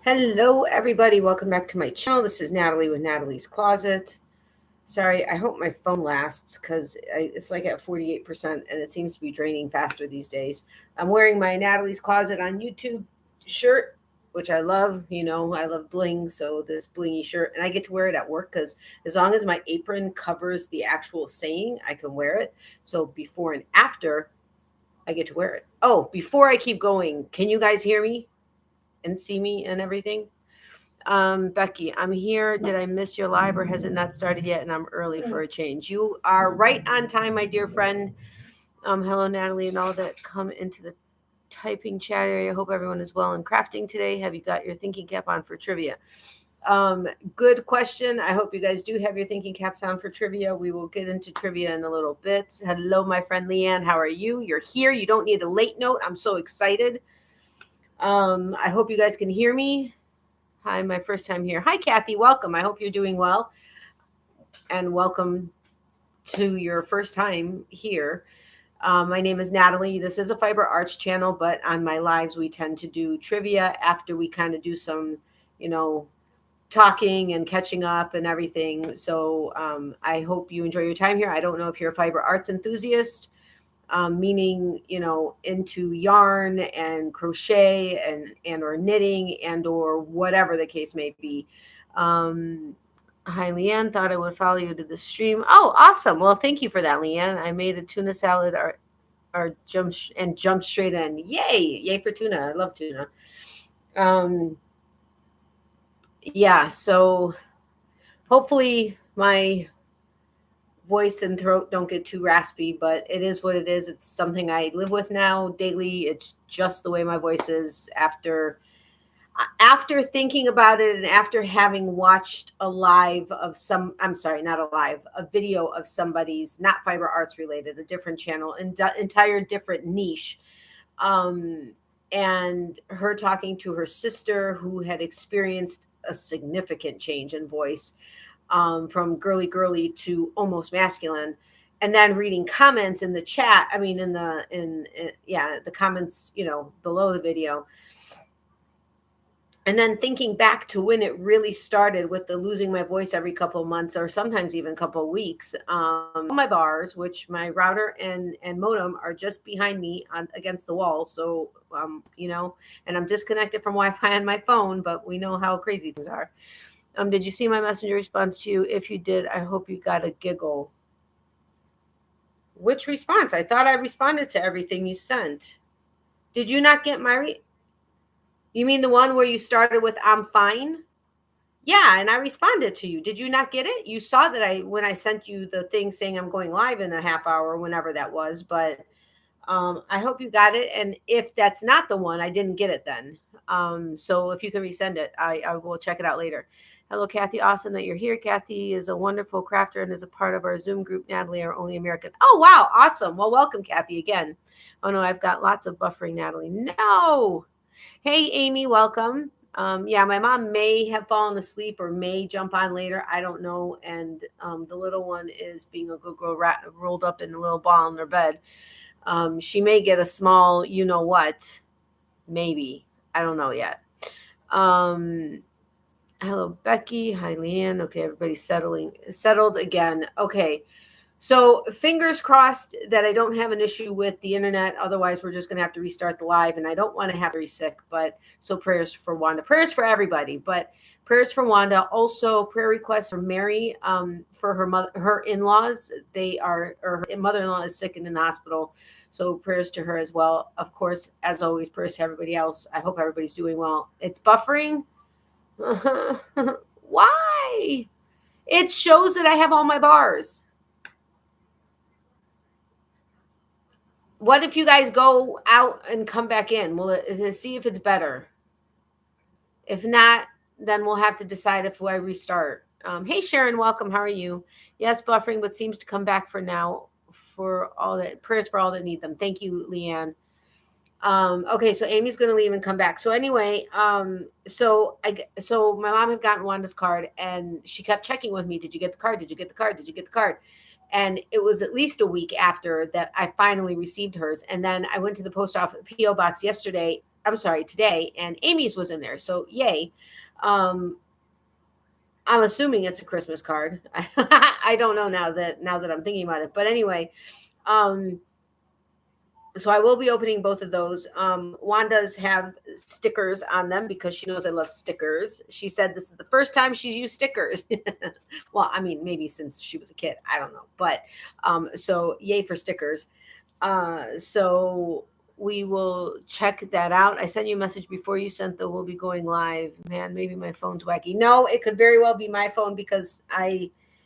Hello, everybody. Welcome back to my channel. This is Natalie with Natalie's Closet. Sorry, I hope my phone lasts because it's like at 48% and it seems to be draining faster these days. I'm wearing my Natalie's Closet on YouTube shirt, which I love. You know, I love bling. So this blingy shirt, and I get to wear it at work because as long as my apron covers the actual saying, I can wear it. So before and after, I get to wear it. Oh, before I keep going, can you guys hear me and see me and everything? Becky, I'm here. Did I miss your live or has it not started yet? And I'm early for a change. You are right on time, my dear friend. Hello, Natalie, and all that come into the typing chat area. I hope everyone is well and crafting today. Have you got your thinking cap on for trivia? Good question. I hope you guys do have your thinking caps on for trivia. We will get into trivia in a little bit. Hello, my friend Leanne. How are you? You're here. You don't need a late note. I'm so excited. I hope you guys can hear me. Hi, my first time here. Hi, Kathy. Welcome. I hope you're doing well. And welcome to your first time here. My name is Natalie. This is a Fiber Arts channel, but on my lives, we tend to do trivia after we kind of do some, talking and catching up and everything. So I hope you enjoy your time here. I don't know if you're a Fiber Arts enthusiast. Meaning, into yarn and crochet and or knitting and or whatever the case may be. Hi, Leanne. Thought I would follow you to the stream. Oh, awesome. Well, thank you for that, Leanne. I made a tuna salad or jumped straight in. Yay for tuna. I love tuna. Yeah, so hopefully my voice and throat don't get too raspy, but it is what it is. It's something I live with now daily. It's just the way my voice is after thinking about it and after having watched a video of somebody's, not Fiber Arts related, a different channel, entire different niche. And her talking to her sister who had experienced a significant change in voice. From girly to almost masculine, and then reading comments in the chat. I mean, the comments, below the video, and then thinking back to when it really started with the losing my voice every couple of months or sometimes even a couple of weeks. My bars, which my router and modem are just behind me against the wall. So, and I'm disconnected from Wi-Fi on my phone, but we know how crazy things are. Did you see my messenger response to you? If you did, I hope you got a giggle. Which response? I thought I responded to everything you sent. Did you not get my You mean the one where you started with I'm fine? Yeah, and I responded to you. Did you not get it? You saw that when I sent you the thing saying I'm going live in a half hour, whenever that was, but I hope you got it. And if that's not the one, I didn't get it then. So if you can resend it, I will check it out later. Hello, Kathy. Awesome that you're here. Kathy is a wonderful crafter and is a part of our Zoom group, Natalie, our only American. Oh, wow. Awesome. Well, welcome, Kathy, again. Oh, no, I've got lots of buffering, Natalie. No. Hey, Amy, welcome. Yeah, my mom may have fallen asleep or may jump on later. I don't know. And the little one is being a good girl, rolled up in a little ball in her bed. She may get a small, what, maybe. I don't know yet. Hello, Becky. Hi, Leanne. Okay, everybody's settled again. Okay, so fingers crossed that I don't have an issue with the internet. Otherwise, we're just going to have to restart the live, and I don't want to have to be sick. But so prayers for Wanda, prayers for everybody, but prayers for Wanda. Also, prayer requests for Mary, for her in-laws. Her mother-in-law is sick and in the hospital. So prayers to her as well. Of course, as always, prayers to everybody else. I hope everybody's doing well. It's buffering. Why? It shows that I have all my bars. What if you guys go out and come back in? We'll see if it's better. If not, then we'll have to decide if I restart. Hey, Sharon, welcome. How are you? Yes, buffering, but seems to come back for now. For all that, prayers for all that need them. Thank you, Leanne. Okay, so Amy's going to leave and come back. So anyway, so my mom had gotten Wanda's card and she kept checking with me. Did you get the card? Did you get the card? Did you get the card? And it was at least a week after that I finally received hers. And then I went to the post office PO box yesterday I'm sorry, today, and Amy's was in there. So yay. I'm assuming it's a Christmas card. I don't know now that I'm thinking about it. But anyway, so I will be opening both of those. Wanda's have stickers on them because she knows I love stickers. She said this is the first time she's used stickers. Well, I mean, maybe since she was a kid. I don't know. But so yay for stickers. So we will check that out. I sent you a message before you sent the we'll be going live. Man, maybe my phone's wacky. No, it could very well be my phone because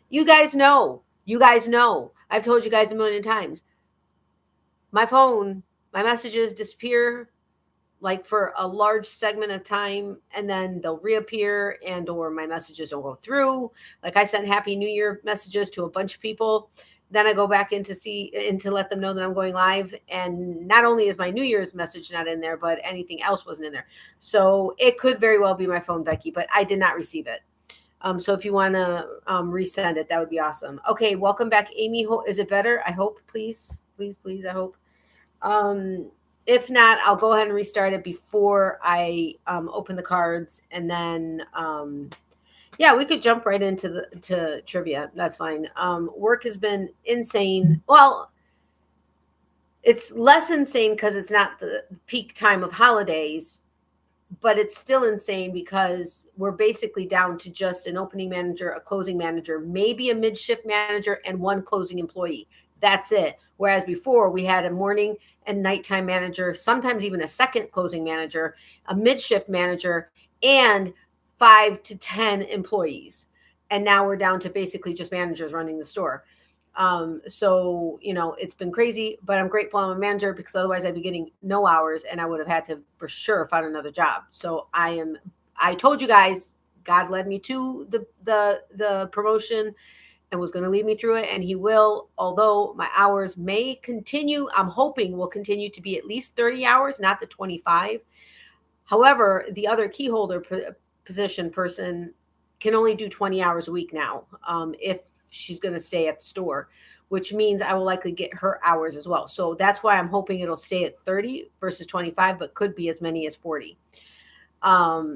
you guys know. I've told you guys a million times. My phone, my messages disappear like for a large segment of time, and then they'll reappear, and or my messages will go through. Like I sent Happy New Year messages to a bunch of people. Then I go back in to let them know that I'm going live. And not only is my New Year's message not in there, but anything else wasn't in there. So it could very well be my phone, Becky, but I did not receive it. So if you want to resend it, that would be awesome. Okay, welcome back, Amy. Is it better? I hope, please, I hope. If not, I'll go ahead and restart it before I open the cards, and then yeah, we could jump right into to trivia. That's fine. Work has been insane. Well, it's less insane because it's not the peak time of holidays, but it's still insane because we're basically down to just an opening manager, a closing manager, maybe a mid-shift manager, and one closing employee. That's it. Whereas before we had a morning and nighttime manager, sometimes even a second closing manager, a mid-shift manager, and 5 to 10 employees. And now we're down to basically just managers running the store. So, it's been crazy, but I'm grateful I'm a manager because otherwise I'd be getting no hours and I would have had to for sure find another job. So I told you guys, God led me to the promotion and was going to lead me through it. And he will, although my hours may continue, I'm hoping will continue to be at least 30 hours, not the 25. However, the other key holder position person can only do 20 hours a week now. If she's going to stay at the store, which means I will likely get her hours as well. So that's why I'm hoping it'll stay at 30 versus 25, but could be as many as 40.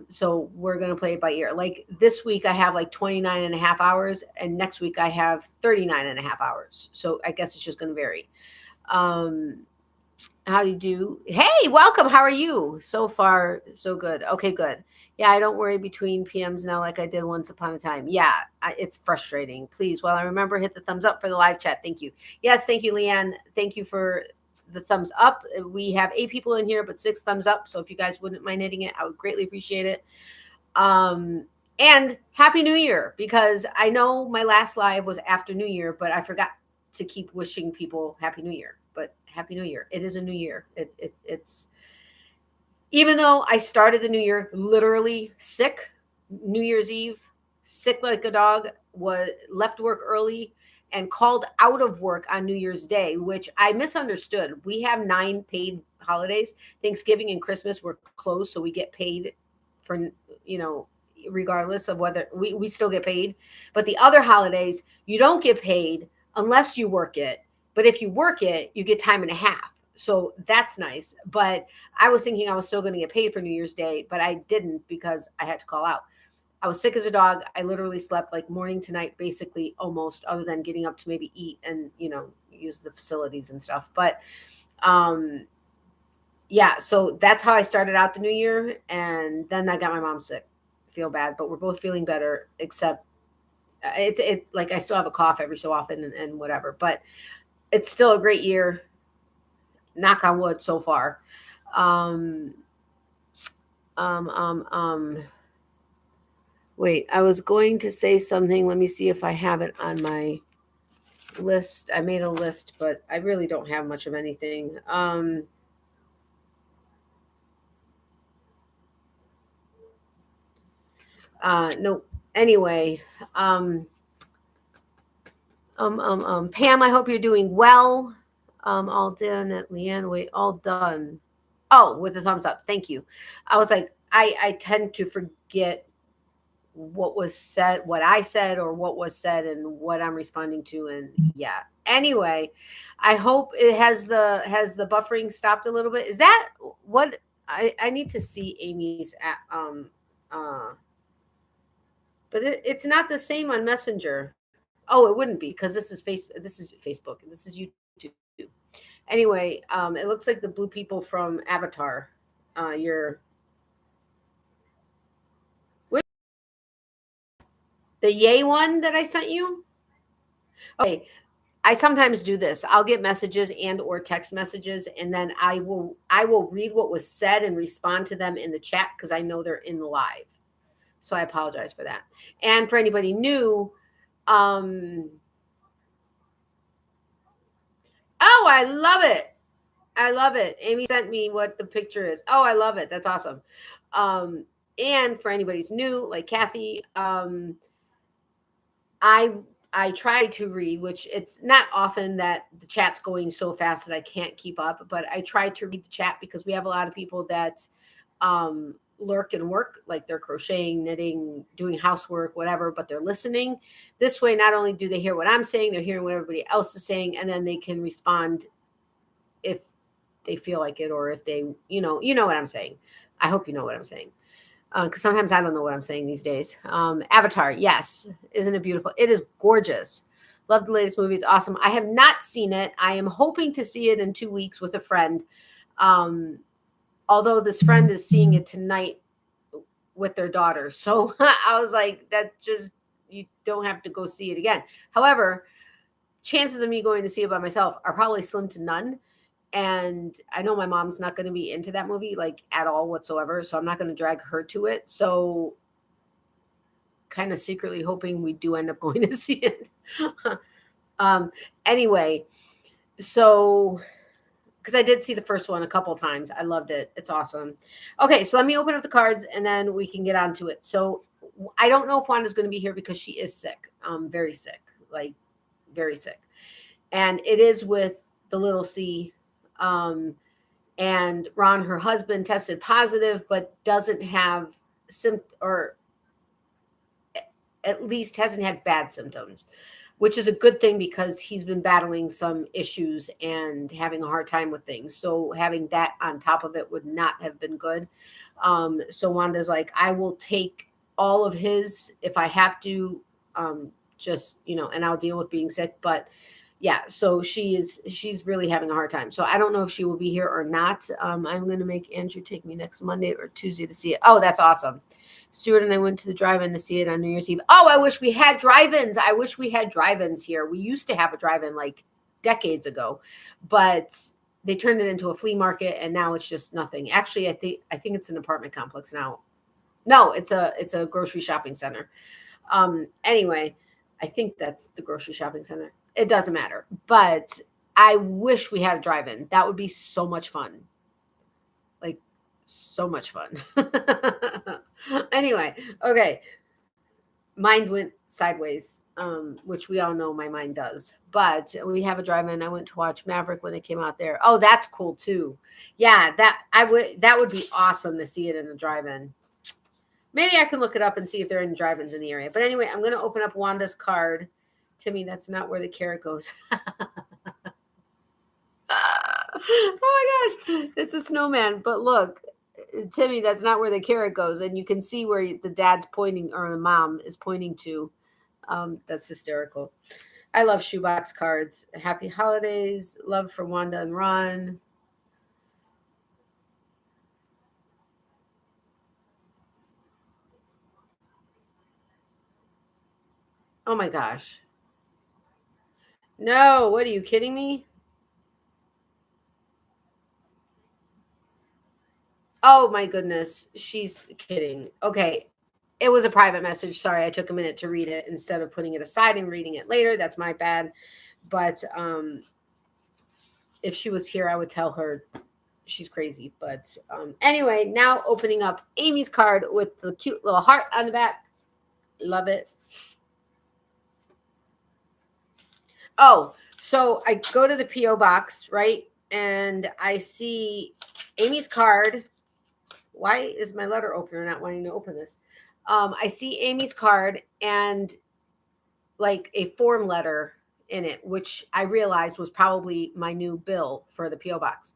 So we're going to play it by ear. Like this week I have like 29 and a half hours, and next week I have 39 and a half hours. So I guess it's just going to vary. How do you do? Hey, welcome. How are you? So far, so good. Okay, good. Yeah, I don't worry between PMs now like I did once upon a time. Yeah, it's frustrating. Please, while I remember, hit the thumbs up for the live chat. Thank you. Yes, thank you, Leanne. Thank you for the thumbs up. We have 8 people in here, but 6 thumbs up. So if you guys wouldn't mind hitting it, I would greatly appreciate it. And Happy New Year, because I know my last live was after New Year, but I forgot to keep wishing people Happy New Year. But Happy New Year. It is a new year. It's even though I started the new year literally sick, New Year's Eve, sick like a dog, left work early and called out of work on New Year's Day, which I misunderstood. We have 9 paid holidays. Thanksgiving and Christmas were closed, so we get paid for, regardless of whether we still get paid. But the other holidays, you don't get paid unless you work it. But if you work it, you get time and a half. So that's nice. But I was thinking I was still going to get paid for New Year's Day, but I didn't because I had to call out. I was sick as a dog. I literally slept like morning to night, basically almost, other than getting up to maybe eat and, use the facilities and stuff. But yeah, so that's how I started out the new year. And then I got my mom sick. Feel bad, but we're both feeling better, except it's like I still have a cough every so often and whatever. But it's still a great year. Knock on wood so far. Wait, I was going to say something. Let me see if I have it on my list. I made a list, but I really don't have much of anything. No, anyway, Pam, I hope you're doing well. All done at Leanne. Wait, all done. Oh, with the thumbs up. Thank you. I was like, I tend to forget what was said, what I said, or what was said and what I'm responding to. And yeah. Anyway, I hope it has the buffering stopped a little bit. Is that what I need to see Amy's at uh but it's not the same on Messenger. Oh, it wouldn't be because this is Facebook. This is YouTube. Anyway, it looks like the blue people from Avatar. Your which the yay one that I sent you? Okay, I sometimes do this. I'll get messages and or text messages, and then I will read what was said and respond to them in the chat because I know they're in the live. So I apologize for that. And for anybody new, um, oh, I love it. I love it. Amy sent me what the picture is. Oh, I love it. That's awesome. Um, and for anybody's new, like Kathy, I I try to read, which it's not often that the chat's going so fast that I can't keep up, but I try to read the chat because we have a lot of people that lurk and work, like they're crocheting, knitting, doing housework, whatever, but they're listening. This way, not only do they hear what I'm saying, they're hearing what everybody else is saying, and then they can respond if they feel like it or if they, you know what I'm saying. I hope you know what I'm saying. Because sometimes I don't know what I'm saying these days. Avatar, yes. Isn't it beautiful? It is gorgeous. Love the latest movie. It's awesome. I have not seen it. I am hoping to see it in 2 weeks with a friend. Um, Although this friend is seeing it tonight with their daughter. So I was like, that just, you don't have to go see it again. However, chances of me going to see it by myself are probably slim to none. And I know my mom's not going to be into that movie like at all whatsoever. So I'm not going to drag her to it. So kind of secretly hoping we do end up going to see it. Anyway, so because I did see the first one a couple times. I loved it. It's awesome. Okay, so let me open up the cards and then we can get on to it. So I don't know if Wanda's going to be here because she is sick, very sick, like very sick. And it is with the little C. And Ron, her husband, tested positive, but doesn't have or at least hasn't had bad symptoms, which is a good thing because he's been battling some issues and having a hard time with things. So having that on top of it would not have been good. So Wanda's like, I will take all of his if I have to, just, and I'll deal with being sick. But yeah, so she's really having a hard time. So I don't know if she will be here or not. I'm going to make Andrew take me next Monday or Tuesday to see it. Oh, that's awesome. Stuart and I went to the drive-in to see it on New Year's Eve. Oh, I wish we had drive-ins. I wish we had drive-ins here. We used to have a drive-in like decades ago, but they turned it into a flea market and now it's just nothing. Actually, I think it's an apartment complex now. No, it's a grocery shopping center. Anyway, I think that's the grocery shopping center. It doesn't matter, but I wish we had a drive-in. That would be so much fun. Like so much fun. Anyway, okay. Mind went sideways, which we all know my mind does. But we have a drive-in. I went to watch Maverick when it came out there. Oh, that's cool too. Yeah, that would be awesome to see it in a drive-in. Maybe I can look it up and see if there are any drive-ins in the area. But anyway, I'm going to open up Wanda's card. Timmy, that's not where the carrot goes. Oh my gosh, it's a snowman. But look, Timmy, that's not where the carrot goes. And you can see where the dad's pointing or the mom is pointing to. That's hysterical. I love shoebox cards. Happy holidays. Love for Wanda and Ron. Oh my gosh. No, what are you kidding me? Oh my goodness. She's kidding. Okay. It was a private message. Sorry, I took a minute to read it instead of putting it aside and reading it later. That's my bad. But if she was here, I would tell her she's crazy. But anyway, now opening up Amy's card with the cute little heart on the back. Love it. Oh, so I go to the P.O. box, right? And I see Amy's card. Why is my letter opener not wanting to open this? I see Amy's card and like a form letter in it, which I realized was probably my new bill for the P.O. box.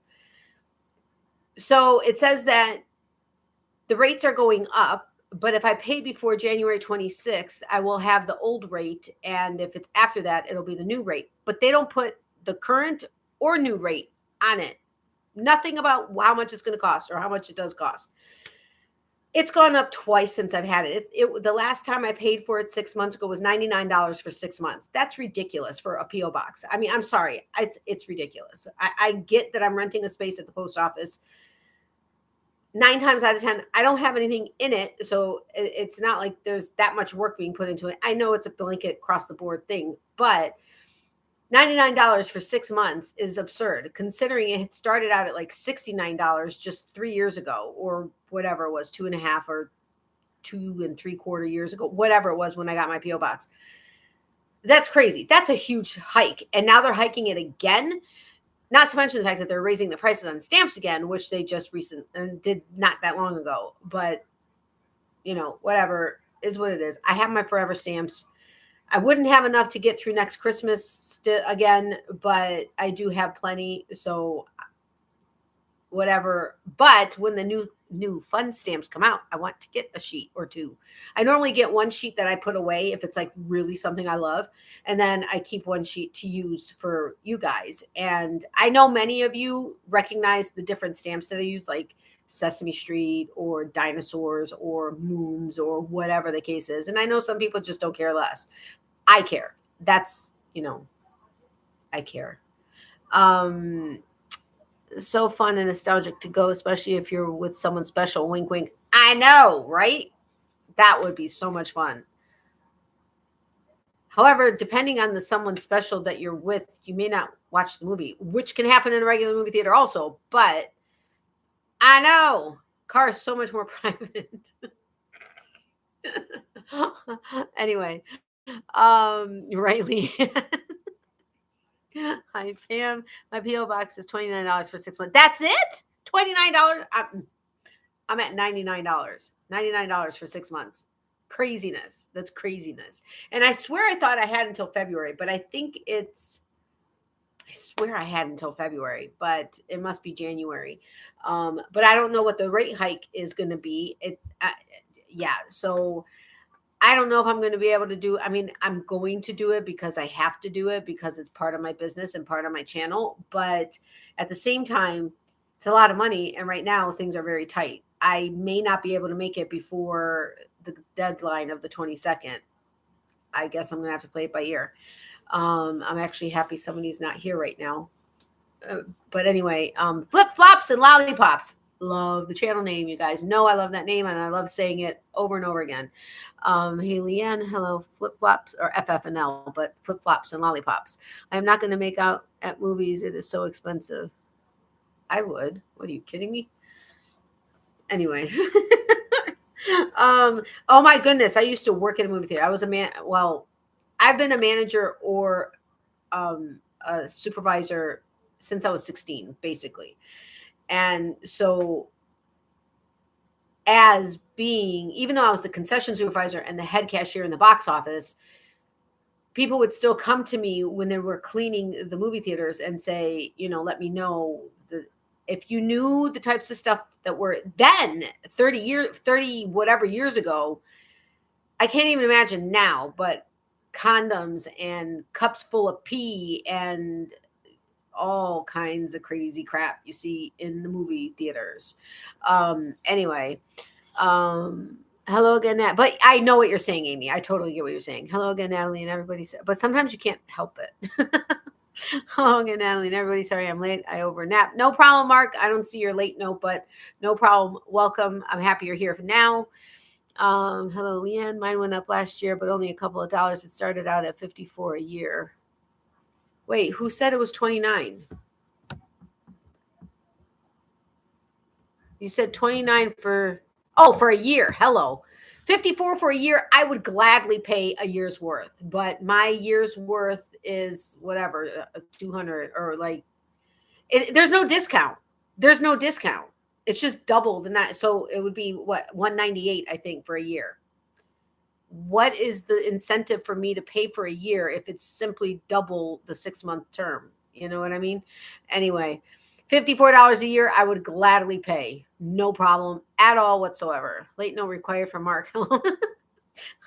So it says that the rates are going up, but if I pay before January 26th, I will have the old rate. And if it's after that, it'll be the new rate. But they don't put the current or new rate on it. Nothing about how much it's going to cost or how much it does cost. It's gone up twice since I've had it. The last time I paid for it 6 months ago was $99 for 6 months. That's ridiculous for a P.O. box. I mean, I'm sorry. It's ridiculous. I get that I'm renting a space at the post office. 9 times out of 10, I don't have anything in it. So it's not like there's that much work being put into it. I know it's a blanket across the board thing, but $99 for 6 months is absurd, considering it had started out at like $69 just 3 years ago, or whatever it was, 2.5 or 2 3/4 years ago, whatever it was when I got my P.O. box. That's crazy. That's a huge hike. And now they're hiking it again. Not to mention the fact that they're raising the prices on stamps again, which they just did not that long ago. But, whatever is what it is. I have my forever stamps. I wouldn't have enough to get through next Christmas again, but I do have plenty. So whatever. But when the new fun stamps come out, I want to get a sheet or two. I normally get one sheet that I put away if it's like really something I love. And then I keep one sheet to use for you guys. And I know many of you recognize the different stamps that I use, like Sesame Street or dinosaurs or moons or whatever the case is. And I know some people just don't care less. I care. That's, I care. So fun and nostalgic to go, especially if you're with someone special. Wink, wink. I know, right? That would be so much fun. However, depending on the someone special that you're with, you may not watch the movie, which can happen in a regular movie theater also. But I know, car is so much more private. Anyway, rightly. Hi, Pam. My P.O. box is $29 for 6 months. That's it? $29? I'm at $99. $99 for 6 months. Craziness. That's craziness. And I swear I thought I had until February, but I swear I had until February, but it must be January. But I don't know what the rate hike is going to be. So I don't know if I'm going to be able to do. I mean, I'm going to do it because I have to do it because it's part of my business and part of my channel. But at the same time, it's a lot of money. And right now things are very tight. I may not be able to make it before the deadline of the 22nd. I guess I'm going to have to play it by ear. I'm actually happy somebody's not here right now. But anyway, Flip Flops and Lollipops. Love the channel name. You guys know I love that name and I love saying it over and over again. Hey, Leanne, hello, Flip Flops, or FF&L, but Flip Flops and Lollipops. I'm not going to make out at movies. It is so expensive. I would. What, are you kidding me? Anyway. Oh my goodness. I used to work at a movie theater. I was I've been a manager or a supervisor since I was 16, basically. And so even though I was the concession supervisor and the head cashier in the box office, people would still come to me when they were cleaning the movie theaters and say, let me know if you knew the types of stuff that were then 30 whatever years ago. I can't even imagine now, but condoms and cups full of pee and all kinds of crazy crap you see in the movie theaters. Anyway, hello again, Nat. But I know what you're saying, Amy. I totally get what you're saying. Hello again, Natalie, and everybody. But sometimes you can't help it. Hello again, Natalie, and everybody. Sorry, I'm late. I overnapped. No problem, Mark. I don't see your late note, but no problem. Welcome. I'm happy you're here for now. Hello, Leanne. Mine went up last year, but only a couple of dollars. It started out at $54 a year. Wait, who said it was 29? You said 29 for a year. Hello. 54 for a year. I would gladly pay a year's worth, but my year's worth is whatever, 200 or there's no discount. There's no discount. It's just double the that. So it would be what, 198, I think, for a year. What is the incentive for me to pay for a year if it's simply double the 6-month term? You know what I mean? Anyway, $54 a year, I would gladly pay. No problem at all whatsoever. Late note required from Mark.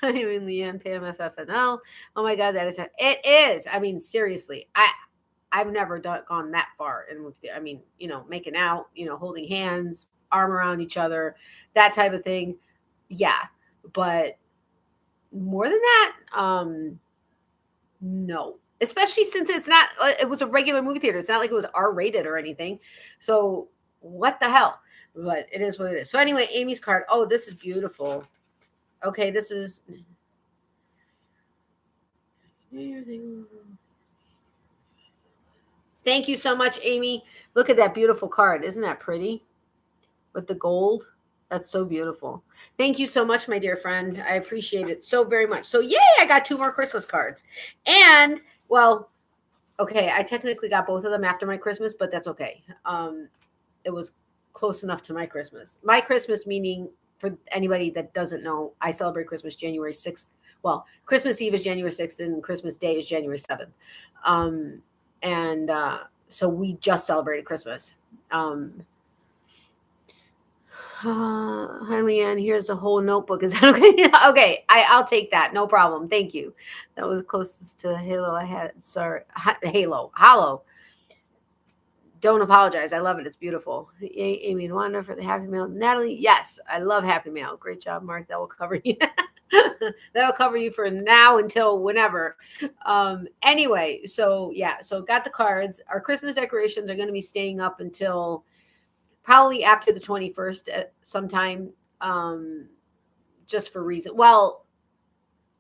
I mean, Leanne, Pam, FFNL. Oh my God, that is it is. I mean, seriously, I've never gone that far. And with, I mean, making out, holding hands, arm around each other, that type of thing. Yeah, but more than that, no. Especially since it was a regular movie theater. It's not like it was R-rated or anything. So what the hell? But it is what it is. So anyway, Amy's card. Oh, this is beautiful. Okay, this is. Thank you so much, Amy. Look at that beautiful card. Isn't that pretty? With the gold. That's so beautiful. Thank you so much, my dear friend. I appreciate it so very much. So yay, I got 2 more Christmas cards. And, well, okay, I technically got both of them after my Christmas, but that's okay. It was close enough to my Christmas. My Christmas, meaning, for anybody that doesn't know, I celebrate Christmas January 6th. Well, Christmas Eve is January 6th and Christmas Day is January 7th. So we just celebrated Christmas. Hi, Leanne. Here's a whole notebook. Is that okay? Okay, I'll take that. No problem. Thank you. That was closest to Halo I had. Sorry, Hollow. Don't apologize. I love it. It's beautiful. Yay, Amy and Wanda for the Happy Mail. Natalie, yes, I love Happy Mail. Great job, Mark. That will cover you. That'll cover you for now until whenever. Anyway, so yeah, so got the cards. Our Christmas decorations are going to be staying up until probably after the 21st at sometime, just for reason. Well,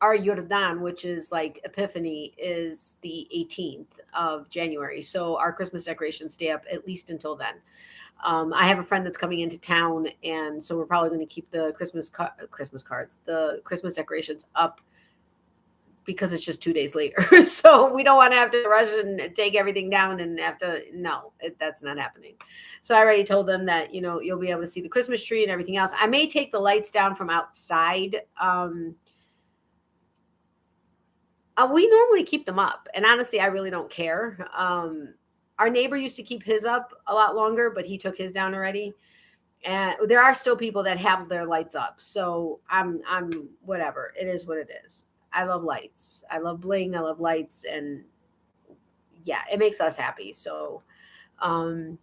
our Yordan, which is like Epiphany, is the 18th of January. So our Christmas decorations stay up at least until then. I have a friend that's coming into town, and so we're probably going to keep the Christmas cards, the Christmas decorations up, because it's just 2 days later. So we don't want to have to rush and take everything down and have to, no, that's not happening. So I already told them that, you'll be able to see the Christmas tree and everything else. I may take the lights down from outside. We normally keep them up, and honestly, I really don't care. Our neighbor used to keep his up a lot longer, but he took his down already. And there are still people that have their lights up. So I'm whatever. It is what it is. I love lights. I love bling. I love lights. And yeah, it makes us happy. So, hello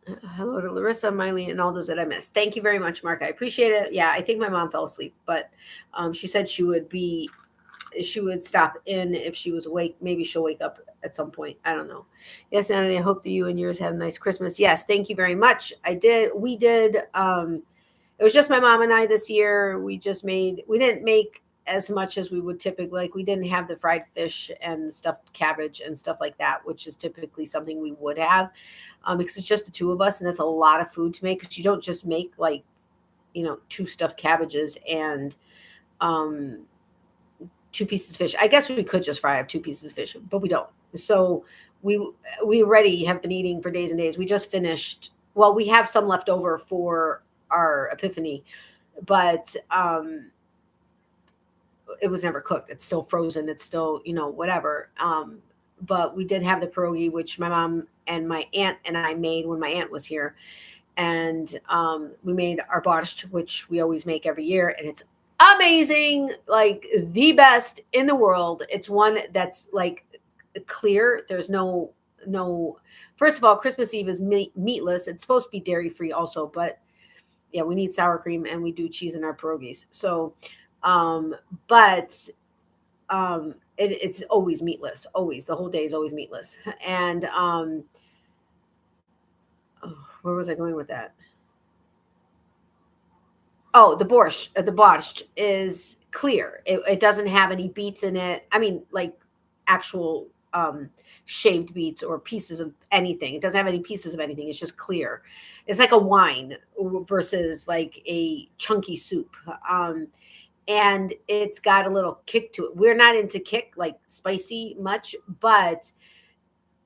to Larissa, Miley, and all those that I missed. Thank you very much, Mark. I appreciate it. Yeah, I think my mom fell asleep, but she said she would stop in if she was awake. Maybe she'll wake up at some point. I don't know. Yes, Natalie, I hope that you and yours had a nice Christmas. Yes, thank you very much. I did. We did. It was just my mom and I this year. We didn't make as much as we would typically. Like, we didn't have the fried fish and stuffed cabbage and stuff like that, which is typically something we would have, because it's just the 2 of us, and that's a lot of food to make, because you don't just make 2 stuffed cabbages and 2 pieces of fish. I guess we could just fry up 2 pieces of fish, but we don't. So we already have been eating for days and days. We just finished. Well, we have some left over for our Epiphany, but it was never cooked. It's still frozen. It's still, whatever. But we did have the pierogi, which my mom and my aunt and I made when my aunt was here. And we made our borscht, which we always make every year. And it's amazing, like the best in the world. It's one that's like clear. There's no, first of all, Christmas Eve is meatless. It's supposed to be dairy-free also, but yeah, we need sour cream and we do cheese in our pierogies. So, it's always meatless. Always. The whole day is always meatless. And where was I going with that? Oh, the borscht is clear. It doesn't have any beets in it. I mean, like actual shaved beets or pieces of anything. It doesn't have any pieces of anything. It's just clear. It's like a wine versus like a chunky soup. And it's got a little kick to it. We're not into kick, like spicy much, but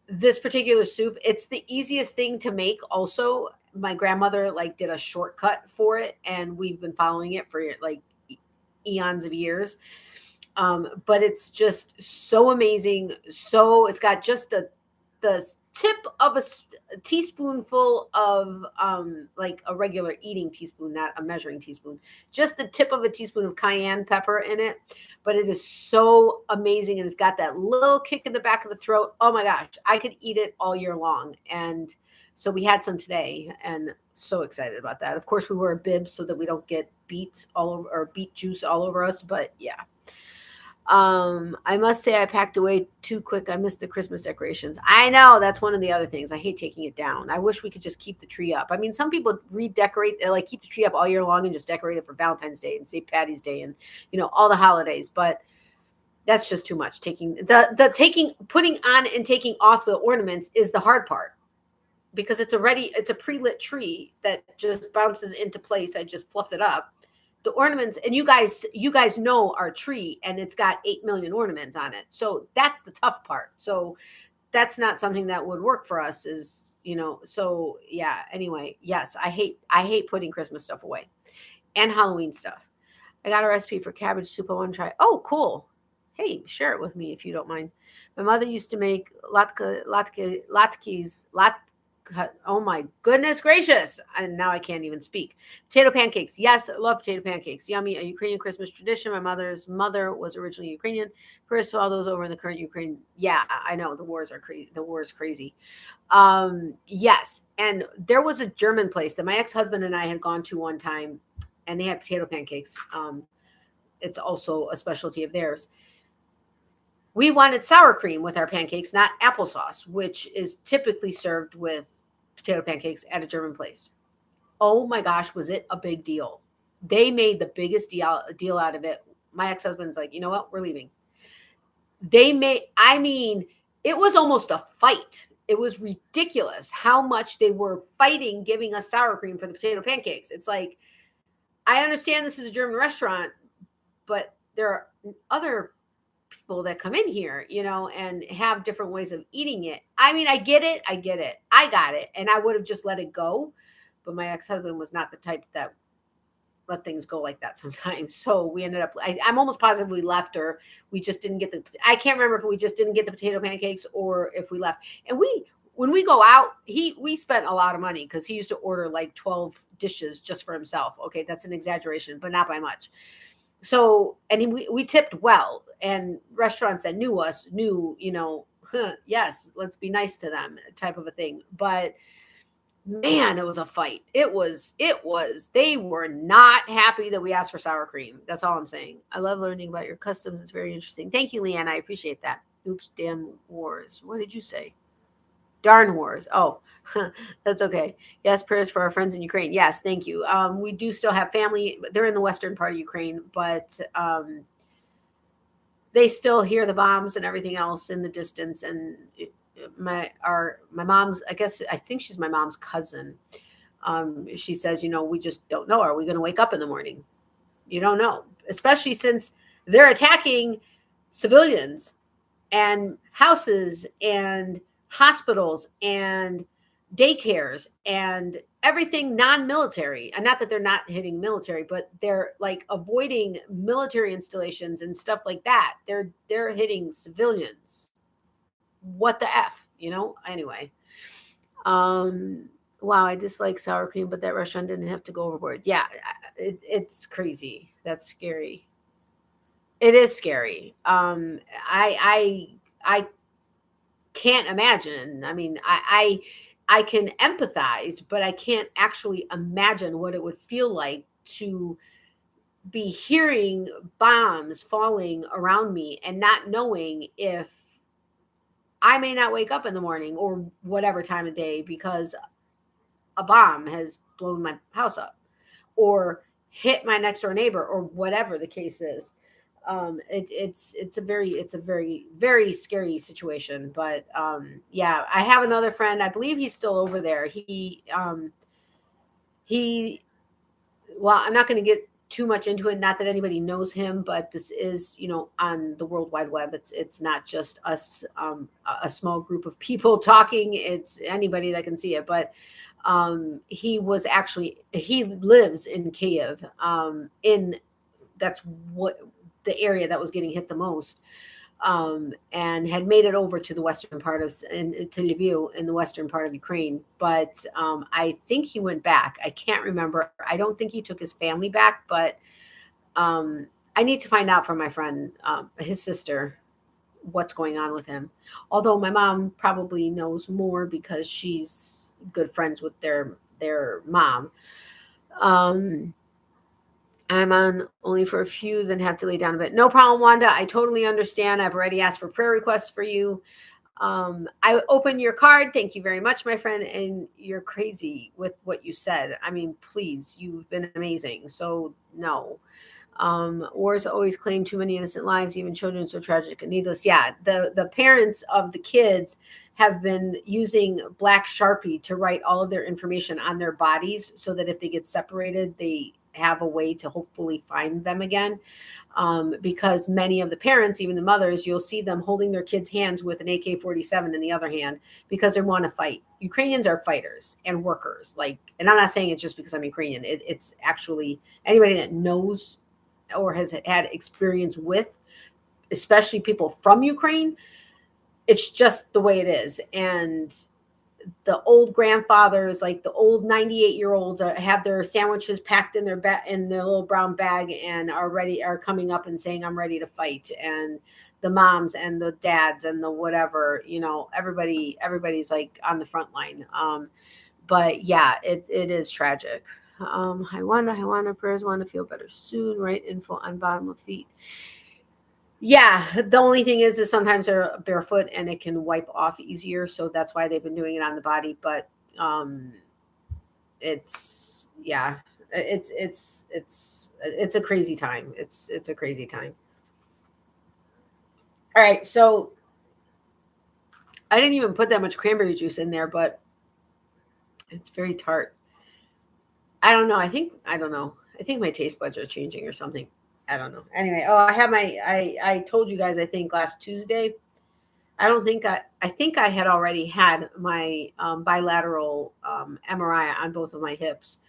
this particular soup, it's the easiest thing to make. Also, my grandmother did a shortcut for it, and we've been following it for like eons of years. But it's just so amazing. So it's got just the tip of a teaspoonful of like a regular eating teaspoon, not a measuring teaspoon, just the tip of a teaspoon of cayenne pepper in it. But it is so amazing, and it's got that little kick in the back of the throat. Oh my gosh, I could eat it all year long. And so we had some today, and so excited about that. Of course, we wear bibs so that we don't get beets all over, or beet juice all over us. But yeah. I must say I packed away too quick. I missed the Christmas decorations. I know, that's one of the other things. I hate taking it down. I wish we could just keep the tree up. I mean, some people redecorate, they like keep the tree up all year long and just decorate it for Valentine's Day and St. Patty's Day and, you know, all the holidays. But that's just too much. Putting on and taking off the ornaments is the hard part, because it's a pre-lit tree that just bounces into place. I just fluff it up. The ornaments, and you guys know our tree, and it's got 8 million ornaments on it. So that's the tough part. So that's not something that would work for us, is, you know, so yeah. Anyway, yes, I hate putting Christmas stuff away and Halloween stuff. I got a recipe for cabbage soup I want to try. Oh, cool. Hey, share it with me if you don't mind. My mother used to make latkes. Oh my goodness gracious. And now I can't even speak. Potato pancakes. Yes, I love potato pancakes. Yummy. A Ukrainian Christmas tradition. My mother's mother was originally Ukrainian. First saw those over in the current Ukraine. Yeah, I know. The wars are crazy. The war is crazy. Yes. And there was a German place that my ex-husband and I had gone to one time, and they had potato pancakes. It's also a specialty of theirs. We wanted sour cream with our pancakes, not applesauce, which is typically served with potato pancakes at a German place. Oh my gosh, was it a big deal? They made the biggest deal out of it. My ex-husband's like, you know what? We're leaving. It was almost a fight. It was ridiculous how much they were fighting giving us sour cream for the potato pancakes. It's like, I understand this is a German restaurant, but there are other people that come in here, you know, and have different ways of eating it. I mean, I get it. I got it. And I would have just let it go. But my ex-husband was not the type that let things go like that sometimes. So we ended up, I'm almost positive we left, or we just didn't get I can't remember if we just didn't get the potato pancakes or if we left. And when we go out, we spent a lot of money, because he used to order like 12 dishes just for himself. Okay, that's an exaggeration, but not by much. So, and we tipped well, and restaurants that knew us knew, you know, yes, let's be nice to them, type of a thing. But man, it was a fight. It was, they were not happy that we asked for sour cream. That's all I'm saying. I love learning about your customs. It's very interesting. Thank you, Leanne. I appreciate that. Oops, damn wars. What did you say? Darn wars. Oh, that's okay. Yes, prayers for our friends in Ukraine. Yes, thank you. We do still have family. They're in the western part of Ukraine, but they still hear the bombs and everything else in the distance. And my mom's, I think she's my mom's cousin. She says, you know, we just don't know. Are we going to wake up in the morning? You don't know, especially since they're attacking civilians and houses and hospitals and daycares and everything non-military. And not that they're not hitting military, but they're like avoiding military installations and stuff like that. They're hitting civilians. What the F, you know? Anyway. Wow, I dislike sour cream, but that restaurant didn't have to go overboard. Yeah, it's crazy. That's scary. It is scary. I can't imagine. I mean, I can empathize, but I can't actually imagine what it would feel like to be hearing bombs falling around me and not knowing if I may not wake up in the morning or whatever time of day because a bomb has blown my house up or hit my next door neighbor or whatever the case is. It's a very, very scary situation. But yeah, I have another friend. I believe he's still over there. Well, I'm not going to get too much into it. Not that anybody knows him, but this is, you know, on the World Wide Web. It's not just us, a small group of people talking. It's anybody that can see it. But he lives in Kiev. That's what the area that was getting hit the most. and had made it over to the western part of to Lviv in the western part of Ukraine. But I think he went back. I can't remember. I don't think he took his family back, but I need to find out from my friend, his sister, what's going on with him. Although my mom probably knows more because she's good friends with their mom. I'm on only for a few, then have to lay down a bit. No problem, Wanda. I totally understand. I've already asked for prayer requests for you. I opened your card. Thank you very much, my friend. And you're crazy with what you said. I mean, please, you've been amazing. So no. Wars always claim too many innocent lives, even children, so tragic and needless. Yeah, the parents of the kids have been using black Sharpie to write all of their information on their bodies so that if they get separated, they have a way to hopefully find them again. Because many of the parents, even the mothers, you'll see them holding their kids' hands with an AK-47 in the other hand because they want to fight. Ukrainians are fighters and workers. Like, and I'm not saying it's just because I'm Ukrainian. It's actually anybody that knows or has had experience with, especially people from Ukraine, it's just the way it is. And the old grandfathers, like the old 98-year-olds, have their sandwiches packed in their little brown bag and are coming up and saying, I'm ready to fight. And the moms and the dads and the whatever, everybody's like on the front line. But yeah, it is tragic. Hi Wanda, prayers, want to feel better soon. Right info on bottom of feet. Yeah, the only thing is sometimes they're barefoot and it can wipe off easier, so that's why they've been doing it on the body. But it's a crazy time. It's a crazy time. All right, so I didn't even put that much cranberry juice in there, but it's very tart. I don't know. I think my taste buds are changing or something. I don't know. Anyway, I have I told you guys, I think last Tuesday, I think I had already had my bilateral MRI on both of my hips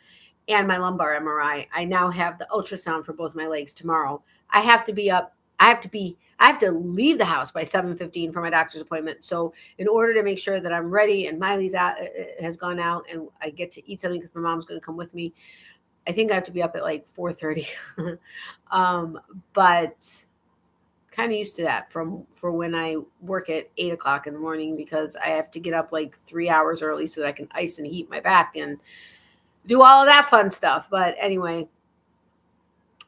and my lumbar MRI. I now have the ultrasound for both my legs tomorrow. I have to be up. I have to leave the house by 7:15 for my doctor's appointment. So in order to make sure that I'm ready and Miley's has gone out and I get to eat something because my mom's going to come with me, I think I have to be up at like 4:30. But kind of used to that for when I work at 8 o'clock in the morning because I have to get up like 3 hours early so that I can ice and heat my back and do all of that fun stuff. But anyway,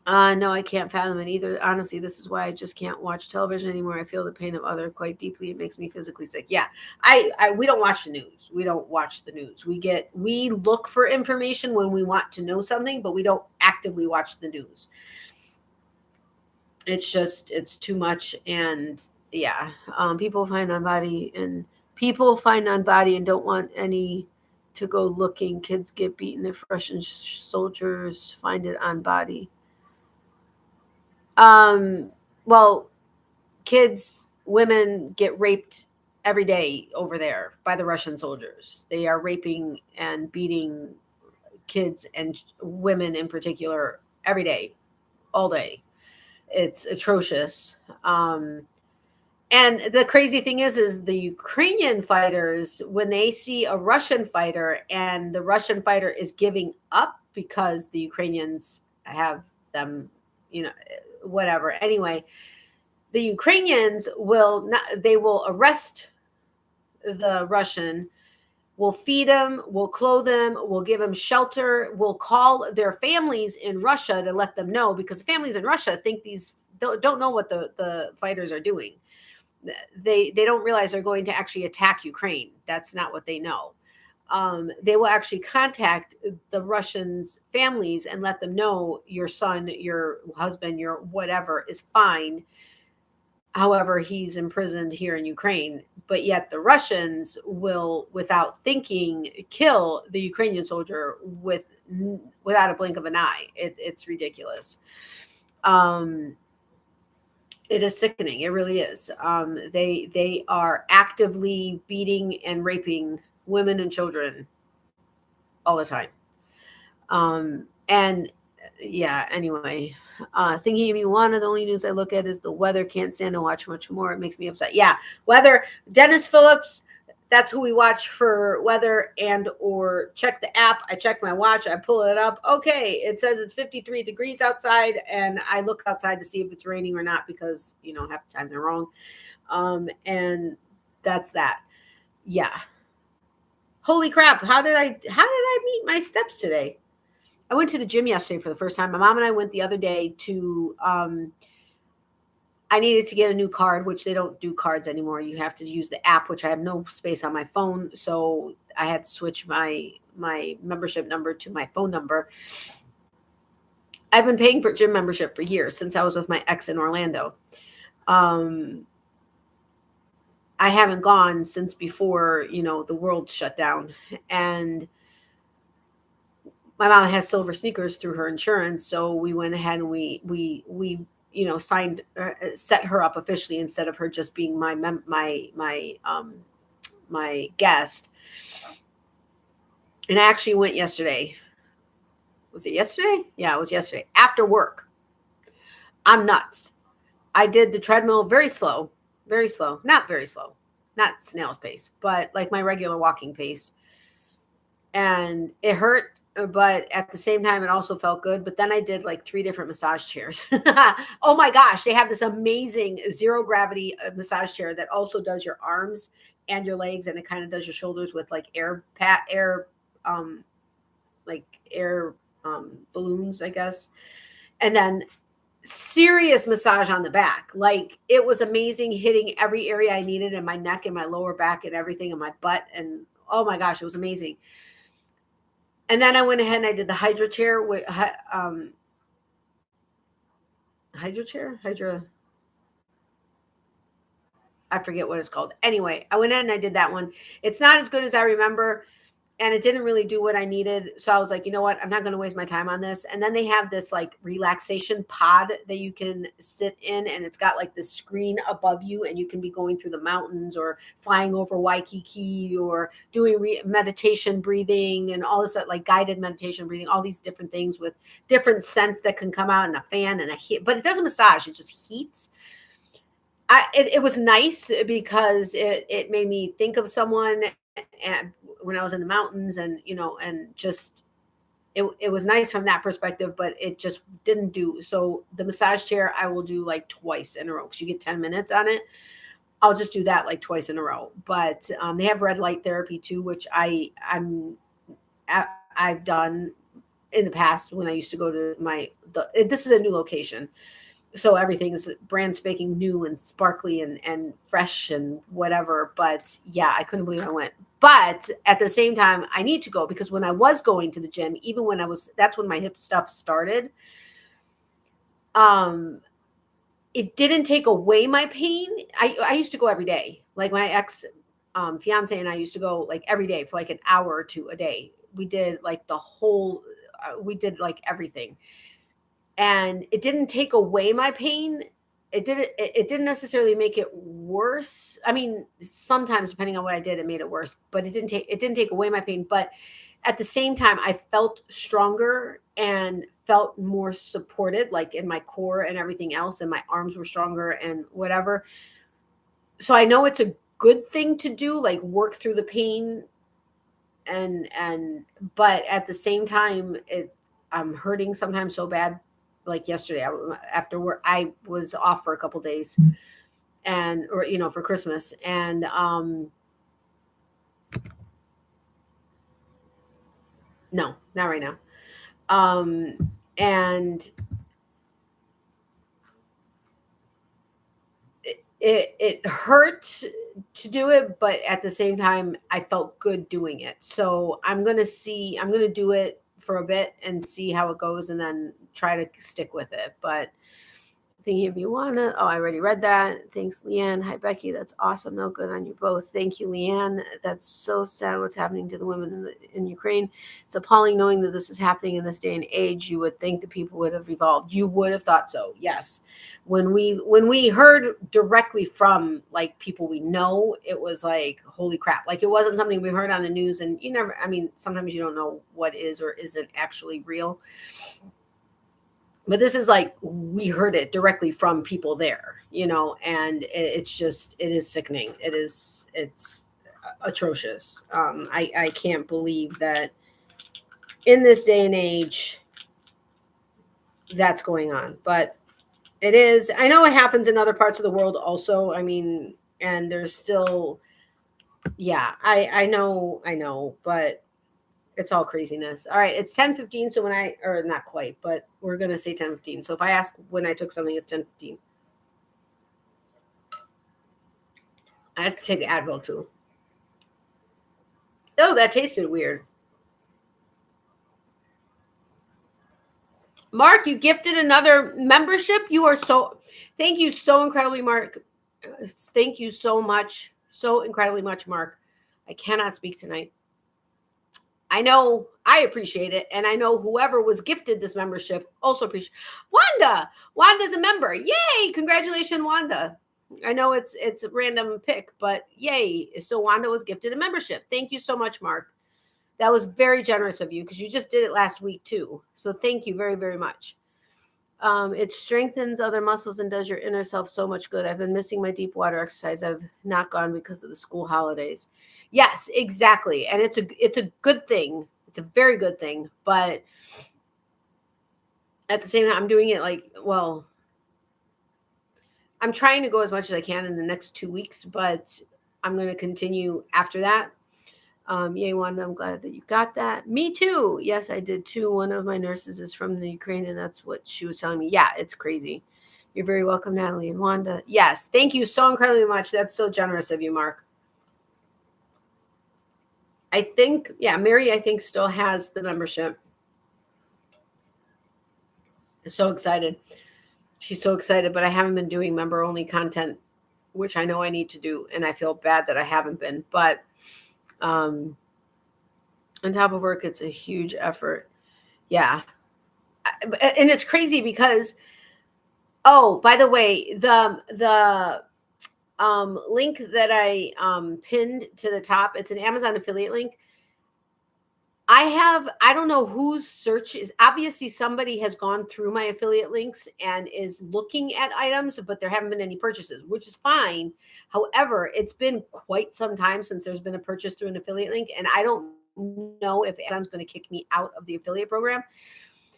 no, I can't fathom it either. Honestly, this is why I just can't watch television anymore. I feel the pain of other quite deeply. It makes me physically sick. Yeah, we don't watch the news. We don't watch the news. We look for information when we want to know something, but we don't actively watch the news. It's too much. And yeah, people find on body and don't want any to go looking. Kids get beaten if Russian soldiers find it on body. Well, kids, women get raped every day over there by the Russian soldiers. They are raping and beating kids and women in particular every day, all day. It's atrocious. And the crazy thing is the Ukrainian fighters, when they see a Russian fighter and the Russian fighter is giving up because the Ukrainians have them, whatever. Anyway, the Ukrainians will arrest the Russian, will feed him, will clothe him, will give him shelter, will call their families in Russia to let them know, because the families in Russia think don't know what the fighters are doing. They don't realize they're going to actually attack Ukraine. That's not what they know. They will actually contact the Russians' families and let them know your son, your husband, your whatever is fine. However, he's imprisoned here in Ukraine, but yet the Russians will, without thinking, kill the Ukrainian soldier without a blink of an eye. It's ridiculous. It is sickening. It really is. They are actively beating and raping women and children all the time. And yeah, anyway, thinking of you, Wanda, the only news I look at is the weather. Can't stand to watch much more. It makes me upset. Yeah, weather. Dennis Phillips, that's who we watch for weather and or check the app. I check my watch. I pull it up. Okay, it says it's 53 degrees outside, and I look outside to see if it's raining or not because, you know, half the time they're wrong. And that's that. Yeah. Holy crap. How did I meet my steps today? I went to the gym yesterday for the first time. My mom and I went the other day to, I needed to get a new card, which they don't do cards anymore. You have to use the app, which I have no space on my phone. So I had to switch my membership number to my phone number. I've been paying for gym membership for years since I was with my ex in Orlando. I haven't gone since before, you know, the world shut down. And my mom has silver sneakers through her insurance. So we went ahead and we you know, signed, set her up officially instead of her just being my guest. And I actually went yesterday. Was it yesterday? Yeah, it was yesterday after work. I'm nuts. I did the treadmill very slow, not very slow, not snail's pace, but like my regular walking pace. And it hurt, but at the same time, it also felt good. But then I did like 3 different massage chairs. Oh my gosh, they have this amazing zero gravity massage chair that also does your arms and your legs, and it kind of does your shoulders with like air balloons, I guess. And then serious massage on the back. Like it was amazing, hitting every area I needed in my neck and my lower back and everything in my butt. And oh my gosh, it was amazing. And then I went ahead and I did the Hydra chair with I forget what it's called. Anyway, I went in and I did that one. It's not as good as I remember, and it didn't really do what I needed. So I was like, you know what? I'm not going to waste my time on this. And then they have this like relaxation pod that you can sit in, and it's got like this screen above you, and you can be going through the mountains or flying over Waikiki or doing meditation breathing and all this like guided meditation breathing, all these different things with different scents that can come out, and a fan and a heat, but it doesn't massage. It just heats. It was nice because it made me think of someone and when I was in the mountains, and, you know, and just, it was nice from that perspective, but it just didn't do. So the massage chair, I will do like twice in a row because you get 10 minutes on it. I'll just do that like twice in a row. But they have red light therapy too, which I've done in the past when I used to go to this is a new location. So everything is brand spanking new and sparkly and fresh and whatever. But yeah, I couldn't believe I went. But at the same time, I need to go because when I was going to the gym, even when that's when my hip stuff started. It didn't take away my pain. I used to go every day. Like my ex fiance and I used to go like every day for like an hour or two a day. We did like we did like everything. And it didn't take away my pain. It didn't necessarily make it worse. I mean, sometimes depending on what I did, it made it worse, but it didn't take away my pain. But at the same time, I felt stronger and felt more supported, like in my core and everything else. And my arms were stronger and whatever. So I know it's a good thing to do, like work through the pain. But at the same time, I'm hurting sometimes so bad. Like yesterday, after work, I was off for a couple days, or you know, for Christmas, and no, not right now. And it hurt to do it, but at the same time, I felt good doing it. So I'm gonna do it for a bit and see how it goes, and then try to stick with it. But thinking if you wanna, I already read that. Thanks, Leanne. Hi, Becky. That's awesome. No, good on you both. Thank you, Leanne. That's so sad what's happening to the women in Ukraine. It's appalling knowing that this is happening in this day and age. You would think the people would have evolved. You would have thought so. Yes. When we heard directly from like people we know, it was like, holy crap. Like it wasn't something we heard on the news, and sometimes you don't know what is or isn't actually real. But this is like, we heard it directly from people there, and it is sickening. It's atrocious. I can't believe that in this day and age that's going on, but it is. I know it happens in other parts of the world also. I mean, and there's still, yeah, I know, but it's all craziness. All right, it's 10:15. So or not quite, but we're going to say 10:15. So if I ask when I took something, it's 10:15. I have to take the Advil too. Oh, that tasted weird. Mark, you gifted another membership. Thank you so incredibly, Mark. Thank you so much. So incredibly much, Mark. I cannot speak tonight. I know I appreciate it. And I know whoever was gifted this membership also appreciate it. Wanda's a member. Yay. Congratulations, Wanda. I know it's a random pick, but yay. So Wanda was gifted a membership. Thank you so much, Mark. That was very generous of you because you just did it last week too. So thank you very, very much. It strengthens other muscles and does your inner self so much good. I've been missing my deep water exercise. I've not gone because of the school holidays. Yes, exactly. And it's a good thing. It's a very good thing. But at the same time, I'm doing it I'm trying to go as much as I can in the next 2 weeks, but I'm going to continue after that. Yay, Wanda, I'm glad that you got that. Me too. Yes, I did too. One of my nurses is from the Ukraine, and that's what she was telling me. Yeah, it's crazy. You're very welcome, Natalie and Wanda. Yes, thank you so incredibly much. That's so generous of you, Mark. I think, Mary, I think still has the membership. So excited. She's so excited, but I haven't been doing member-only content, which I know I need to do, and I feel bad that I haven't been. But on top of work, it's a huge effort. Yeah. And it's crazy because, oh, by the way, the link that I pinned to the top, it's an Amazon affiliate link. I don't know whose search is. Obviously, somebody has gone through my affiliate links and is looking at items, but there haven't been any purchases, which is fine. However, it's been quite some time since there's been a purchase through an affiliate link, and I don't know if Amazon's going to kick me out of the affiliate program.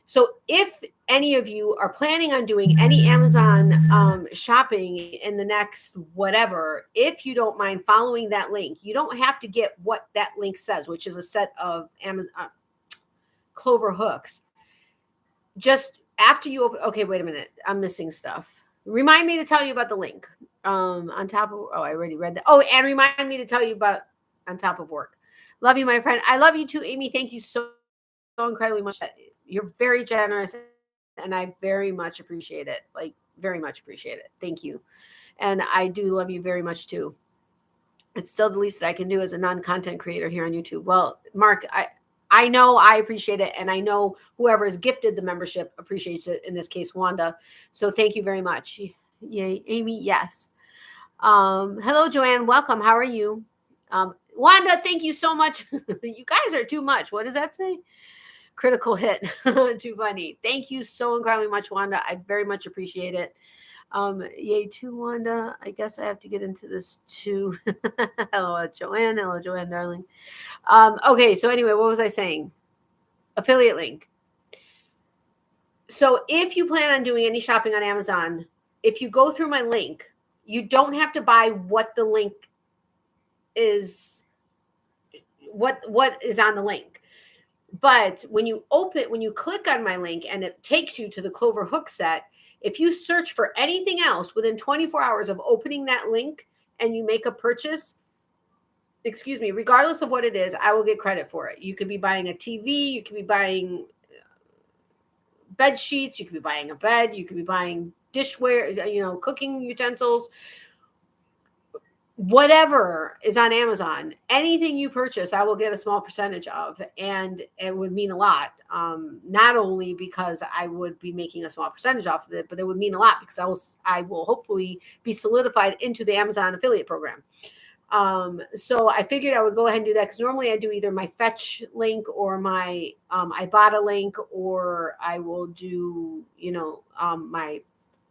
So if any of you are planning on doing any Amazon shopping in the next whatever, if you don't mind following that link, you don't have to get what that link says, which is a set of Amazon clover hooks. Just after you open, okay, wait a minute, I'm missing stuff. Remind me to tell you about the link on top of, I already read that. Oh, and remind me to tell you about on top of work. Love you, my friend. I love you too, Amy. Thank you so incredibly much. You're very generous, and I very much appreciate it. Like, very much appreciate it. Thank you. And I do love you very much too. It's still the least that I can do as a non-content creator here on YouTube. Well, Mark, I know I appreciate it, and I know whoever is gifted the membership appreciates it, in this case, Wanda. So thank you very much. Yay, Amy, yes. Hello, Joanne. Welcome. How are you? Wanda, thank you so much. You guys are too much. What does that say? Critical hit. Too funny. Thank you so incredibly much, Wanda. I very much appreciate it. Yay to Wanda. I guess I have to get into this too. Hello, Joanne. Hello, Joanne, darling. Okay, so anyway, what was I saying? Affiliate link. So if you plan on doing any shopping on Amazon, if you go through my link, you don't have to buy what the link is, what is on the link. But when you click on my link and it takes you to the clover hook set, if you search for anything else within 24 hours of opening that link and you make a purchase, regardless of what it is, I will get credit for it. You could be buying a TV, you could be buying bed sheets, you could be buying a bed, you could be buying dishware, cooking utensils. Whatever is on Amazon, anything you purchase, I will get a small percentage of, and it would mean a lot. Not only because I would be making a small percentage off of it, but it would mean a lot because I will hopefully be solidified into the Amazon affiliate program. So I figured I would go ahead and do that because normally I do either my fetch link or my Ibotta link, or I will do, my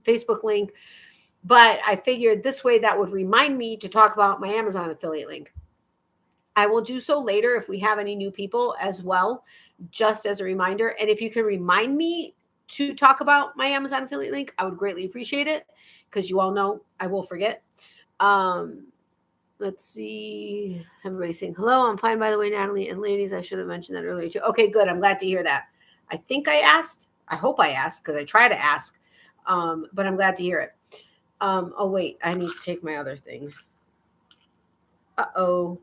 Facebook link. But I figured this way that would remind me to talk about my Amazon affiliate link. I will do so later if we have any new people as well, just as a reminder. And if you can remind me to talk about my Amazon affiliate link, I would greatly appreciate it, because you all know I will forget. Let's see. Everybody's saying hello. I'm fine, by the way, Natalie. And ladies, I should have mentioned that earlier too. Okay, good. I'm glad to hear that. I think I asked. I hope I asked, because I try to ask. But I'm glad to hear it. Oh, wait. I need to take my other thing. Uh-oh.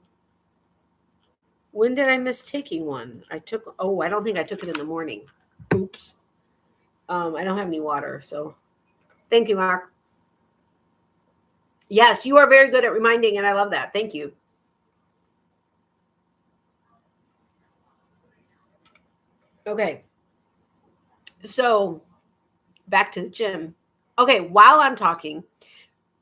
When did I miss taking one? I don't think I took it in the morning. Oops. I don't have any water, so thank you, Mark. Yes, you are very good at reminding, and I love that. Thank you. Okay. So back to the gym. Okay, while I'm talking,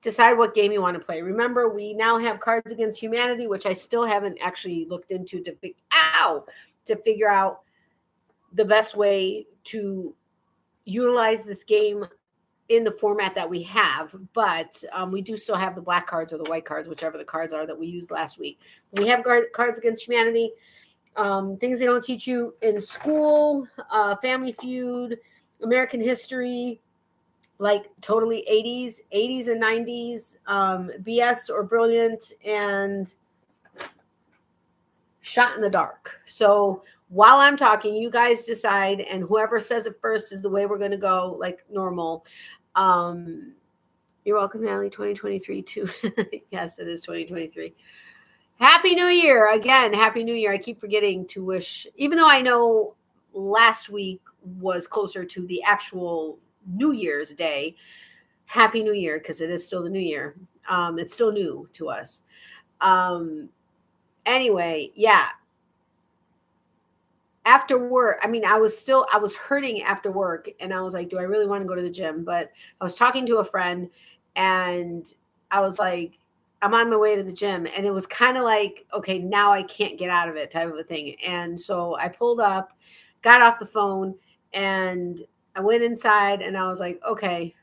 decide what game you want to play. Remember, we now have Cards Against Humanity, which I still haven't actually looked into to figure out the best way to utilize this game in the format that we have. But we do still have the black cards or the white cards, whichever the cards are that we used last week. We have Cards Against Humanity, things they don't teach you in school, Family Feud, American history, like totally 80s and 90s, BS or Brilliant, and Shot in the Dark. So while I'm talking, you guys decide, and whoever says it first is the way we're going to go, like normal. You're welcome, Natalie. 2023 too. Yes, it is 2023. Happy New Year. Again, Happy New Year. I keep forgetting to wish, even though I know last week was closer to the actual New Year's Day. Happy New Year, because it is still the new year. It's still new to us. Anyway, yeah. After work, I was hurting after work, and I was like, do I really want to go to the gym? But I was talking to a friend, and I was like, I'm on my way to the gym. And it was kind of like, okay, now I can't get out of it type of a thing. And so I pulled up, got off the phone, and I went inside, and I was like, okay.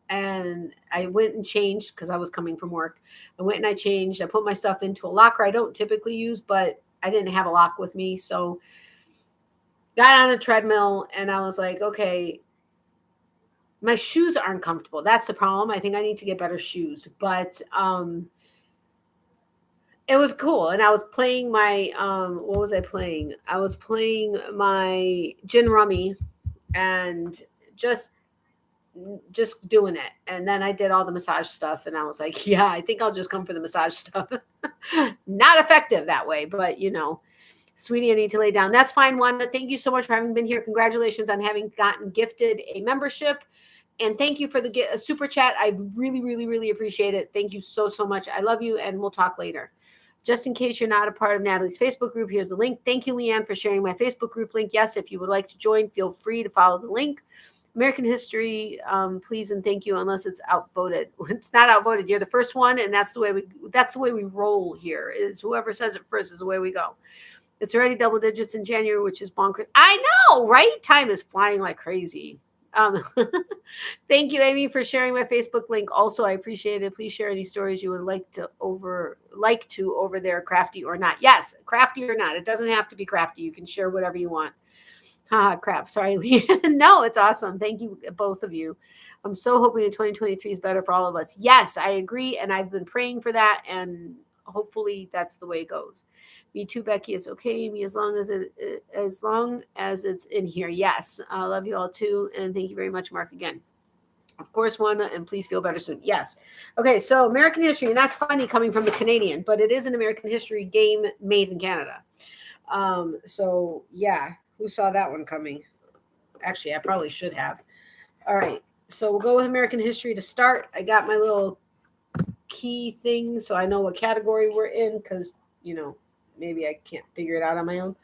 And I went and changed because I was coming from work. I went and I changed. I put my stuff into a locker I don't typically use, but I didn't have a lock with me. So got on the treadmill, and I was like, okay, my shoes aren't comfortable. That's the problem. I think I need to get better shoes. But it was cool. And I was playing my, what was I playing? I was playing my gin rummy and just doing it. And then I did all the massage stuff, and I was like, yeah, I think I'll just come for the massage stuff. Not effective that way, but sweetie, I need to lay down. That's fine, Wanda. Thank you so much for having been here. Congratulations on having gotten gifted a membership. And thank you for the super chat. I really, really, really appreciate it. Thank you so, so much. I love you, and we'll talk later. Just in case you're not a part of Natalie's Facebook group, here's the link. Thank you, Leanne, for sharing my Facebook group link. Yes, if you would like to join, feel free to follow the link. American history, please and thank you, unless it's outvoted. It's not outvoted. You're the first one, and that's the way we roll here. Is whoever says it first is the way we go. It's already double digits in January, which is bonkers. I know, right? Time is flying like crazy. Thank you, Amy, for sharing my Facebook link. Also, I appreciate it. Please share any stories you would like to over there, crafty or not. Yes, crafty or not. It doesn't have to be crafty. You can share whatever you want. Crap. Sorry, Leanne. No, it's awesome. Thank you, both of you. I'm so hoping that 2023 is better for all of us. Yes, I agree. And I've been praying for that. And hopefully that's the way it goes. Me too, Becky. It's okay, Amy, as long as it's in here. Yes. I love you all too. And thank you very much, Mark, again. Of course, Wanda, and please feel better soon. Yes. Okay, so American history, and that's funny coming from the Canadian, but it is an American history game made in Canada. So yeah, who saw that one coming? Actually, I probably should have. All right, so we'll go with American history to start. I got my little key thing so I know what category we're in, because maybe I can't figure it out on my own.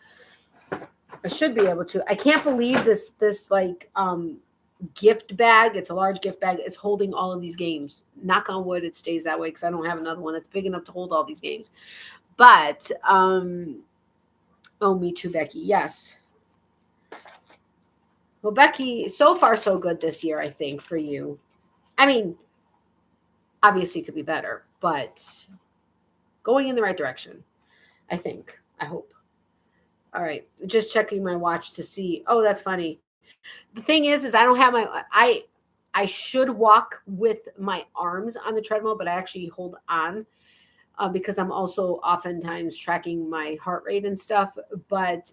I should be able to. I can't believe this like gift bag. It's a large gift bag. It's holding all of these games. Knock on wood, it stays that way because I don't have another one that's big enough to hold all these games. But, oh, me too, Becky. Yes. Well, Becky, so far so good this year, I think, for you. I mean, obviously it could be better, but going in the right direction, I think. I hope. All right. Just checking my watch to see. Oh, that's funny. The thing is I don't have I should walk with my arms on the treadmill, but I actually hold on because I'm also oftentimes tracking my heart rate and stuff. But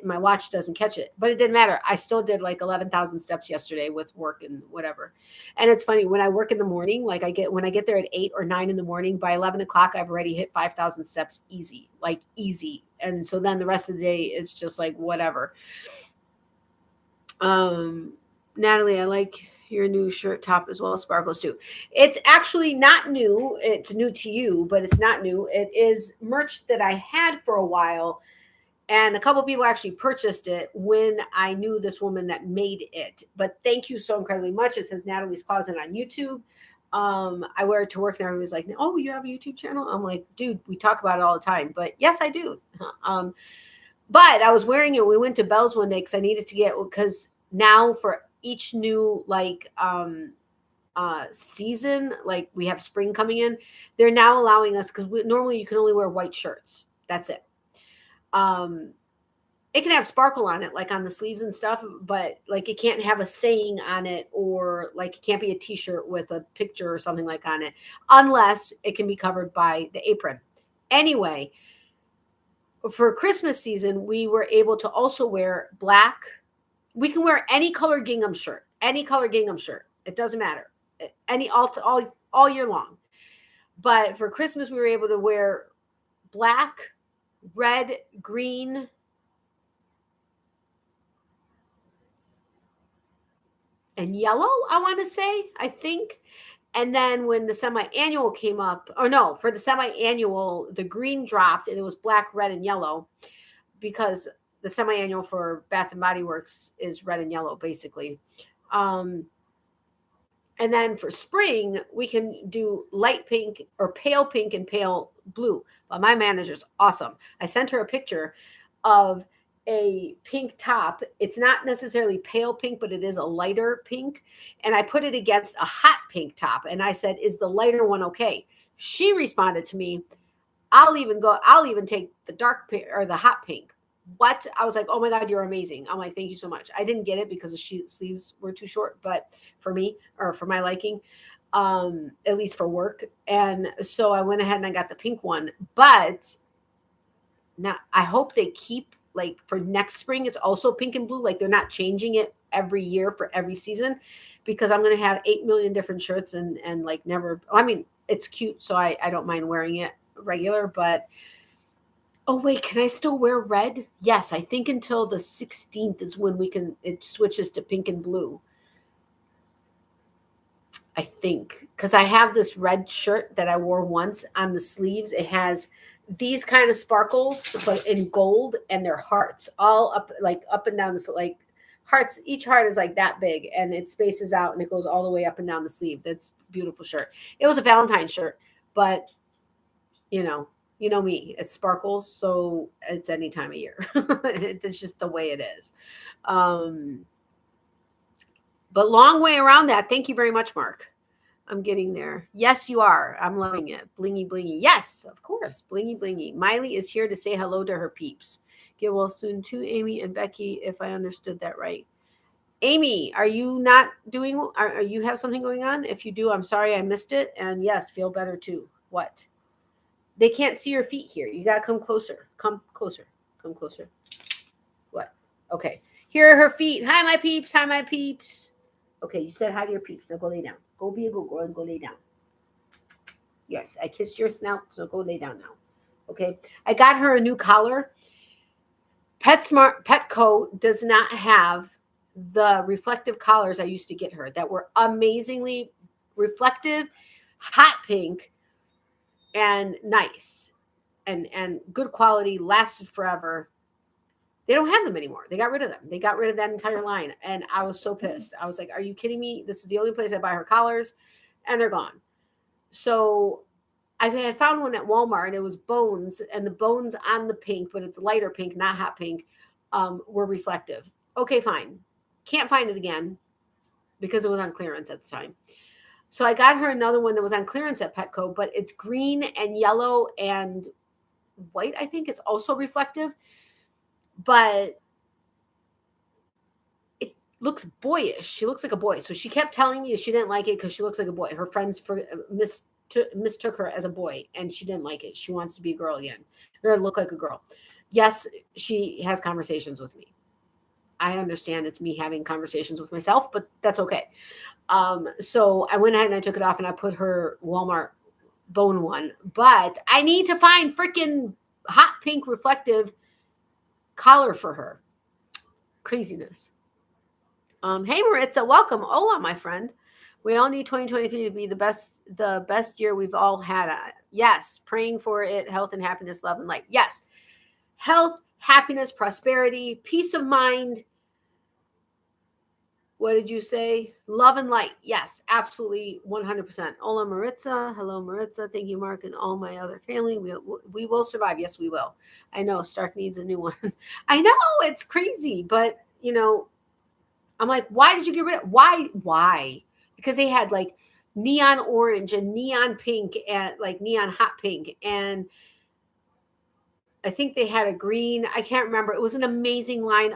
my watch doesn't catch it. But it didn't matter. I still did like 11,000 steps yesterday with work and whatever. And it's funny when I work in the morning, like when I get there at 8 or 9 in the morning, by 11 o'clock, I've already hit 5,000 steps easy, like easy. And so then the rest of the day is just like whatever. Natalie, I like your new shirt top as well as sparkles too. It's actually not new. It's new to you, but it's not new. It is merch that I had for a while. And a couple of people actually purchased it when I knew this woman that made it. But thank you so incredibly much. It says Natalie's Closet on YouTube. I wear it to work and everybody's like, oh, you have a YouTube channel? I'm like, dude, we talk about it all the time. But yes, I do. But I was wearing it. We went to Bell's one day because I needed to get, because now for each new season, like we have spring coming in, they're now allowing us, because normally you can only wear white shirts. That's it. It can have sparkle on it, like on the sleeves and stuff, but like it can't have a saying on it, or like it can't be a t-shirt with a picture or something like on it, unless it can be covered by the apron. Anyway, for Christmas season, we were able to also wear black. We can wear any color gingham shirt, It doesn't matter. All year long. But for Christmas, we were able to wear black, red, green, and yellow, I want to say, I think. And then when the semi-annual came up, or no, for the semi-annual, the green dropped and it was black, red, and yellow, because the semi-annual for Bath and Body Works is red and yellow, basically. And then for spring, we can do light pink or pale pink and pale blue. But my manager's awesome. I sent her a picture of a pink top. It's not necessarily pale pink, but it is a lighter pink. And I put it against a hot pink top. And I said, is the lighter one okay? She responded to me, I'll even take the dark pink or the hot pink. What? I was like, oh my God, you're amazing. I'm like, thank you so much. I didn't get it because the sleeves were too short, but for me, or for my liking, at least for work. And so I went ahead and I got the pink one. But now I hope they keep, like, for next spring, it's also pink and blue. Like, they're not changing it every year for every season, because I'm going to have 8 million different shirts and like never, I mean, it's cute. So I don't mind wearing it regular, but oh wait, can I still wear red? Yes, I think until the 16th is when it switches to pink and blue. I think, because I have this red shirt that I wore once on the sleeves. It has these kind of sparkles, but in gold, and they're hearts all up and down this, like hearts. Each heart is like that big, and it spaces out and it goes all the way up and down the sleeve. That's a beautiful shirt. It was a Valentine's shirt, but you know me, it sparkles, so it's any time of year. It's just the way it is. But long way around that. Thank you very much, Mark. I'm getting there. Yes, you are. I'm loving it. Blingy, blingy. Yes, of course. Blingy, blingy. Miley is here to say hello to her peeps. Get well soon too, Amy and Becky, if I understood that right. Amy, are you not doing, are you have something going on? If you do, I'm sorry I missed it. And yes, feel better too. What? They can't see your feet here. You got to come closer. Come closer. Come closer. What? Okay. Here are her feet. Hi, my peeps. Hi, my peeps. Okay, you said hi to your peeps. Now go lay down. Go be a good girl and go lay down. Yes, I kissed your snout, so go lay down now. Okay. I got her a new collar. Petco does not have the reflective collars I used to get her that were amazingly reflective, hot pink, and nice, and good quality, lasted forever. They don't have them anymore. They got rid of them. They got rid of that entire line. And I was so pissed. I was like, are you kidding me? This is the only place I buy her collars, and they're gone. So I had found one at Walmart, and it was bones, and the bones on the pink, but it's lighter pink, not hot pink, were reflective. Okay, fine. Can't find it again because it was on clearance at the time. So I got her another one that was on clearance at Petco, but it's green and yellow and white. I think it's also reflective, but it looks boyish. She looks like a boy. So she kept telling me she didn't like it because she looks like a boy. Her friends mistook her as a boy, and she didn't like it. She wants to be a girl again, or look like a girl. Yes, she has conversations with me. I understand it's me having conversations with myself, but that's okay. So I went ahead and I took it off, and I put her Walmart bone one, but I need to find freaking hot pink reflective collar for her. Craziness. Hey Maritza, welcome. Hola, my friend. We all need 2023 to be the best year we've all had. Yes, praying for it, health and happiness, love and light. Yes, health, happiness, prosperity, peace of mind. What did you say? Love and light. Yes, absolutely, 100%. Hola, Maritza. Hello, Maritza. Thank you, Mark, and all my other family. We will survive. Yes, we will. I know Stark needs a new one. I know it's crazy, but I'm like, why did you get rid of? Why? Because they had like neon orange and neon pink and like neon hot pink, and I think they had a green. I can't remember. It was an amazing line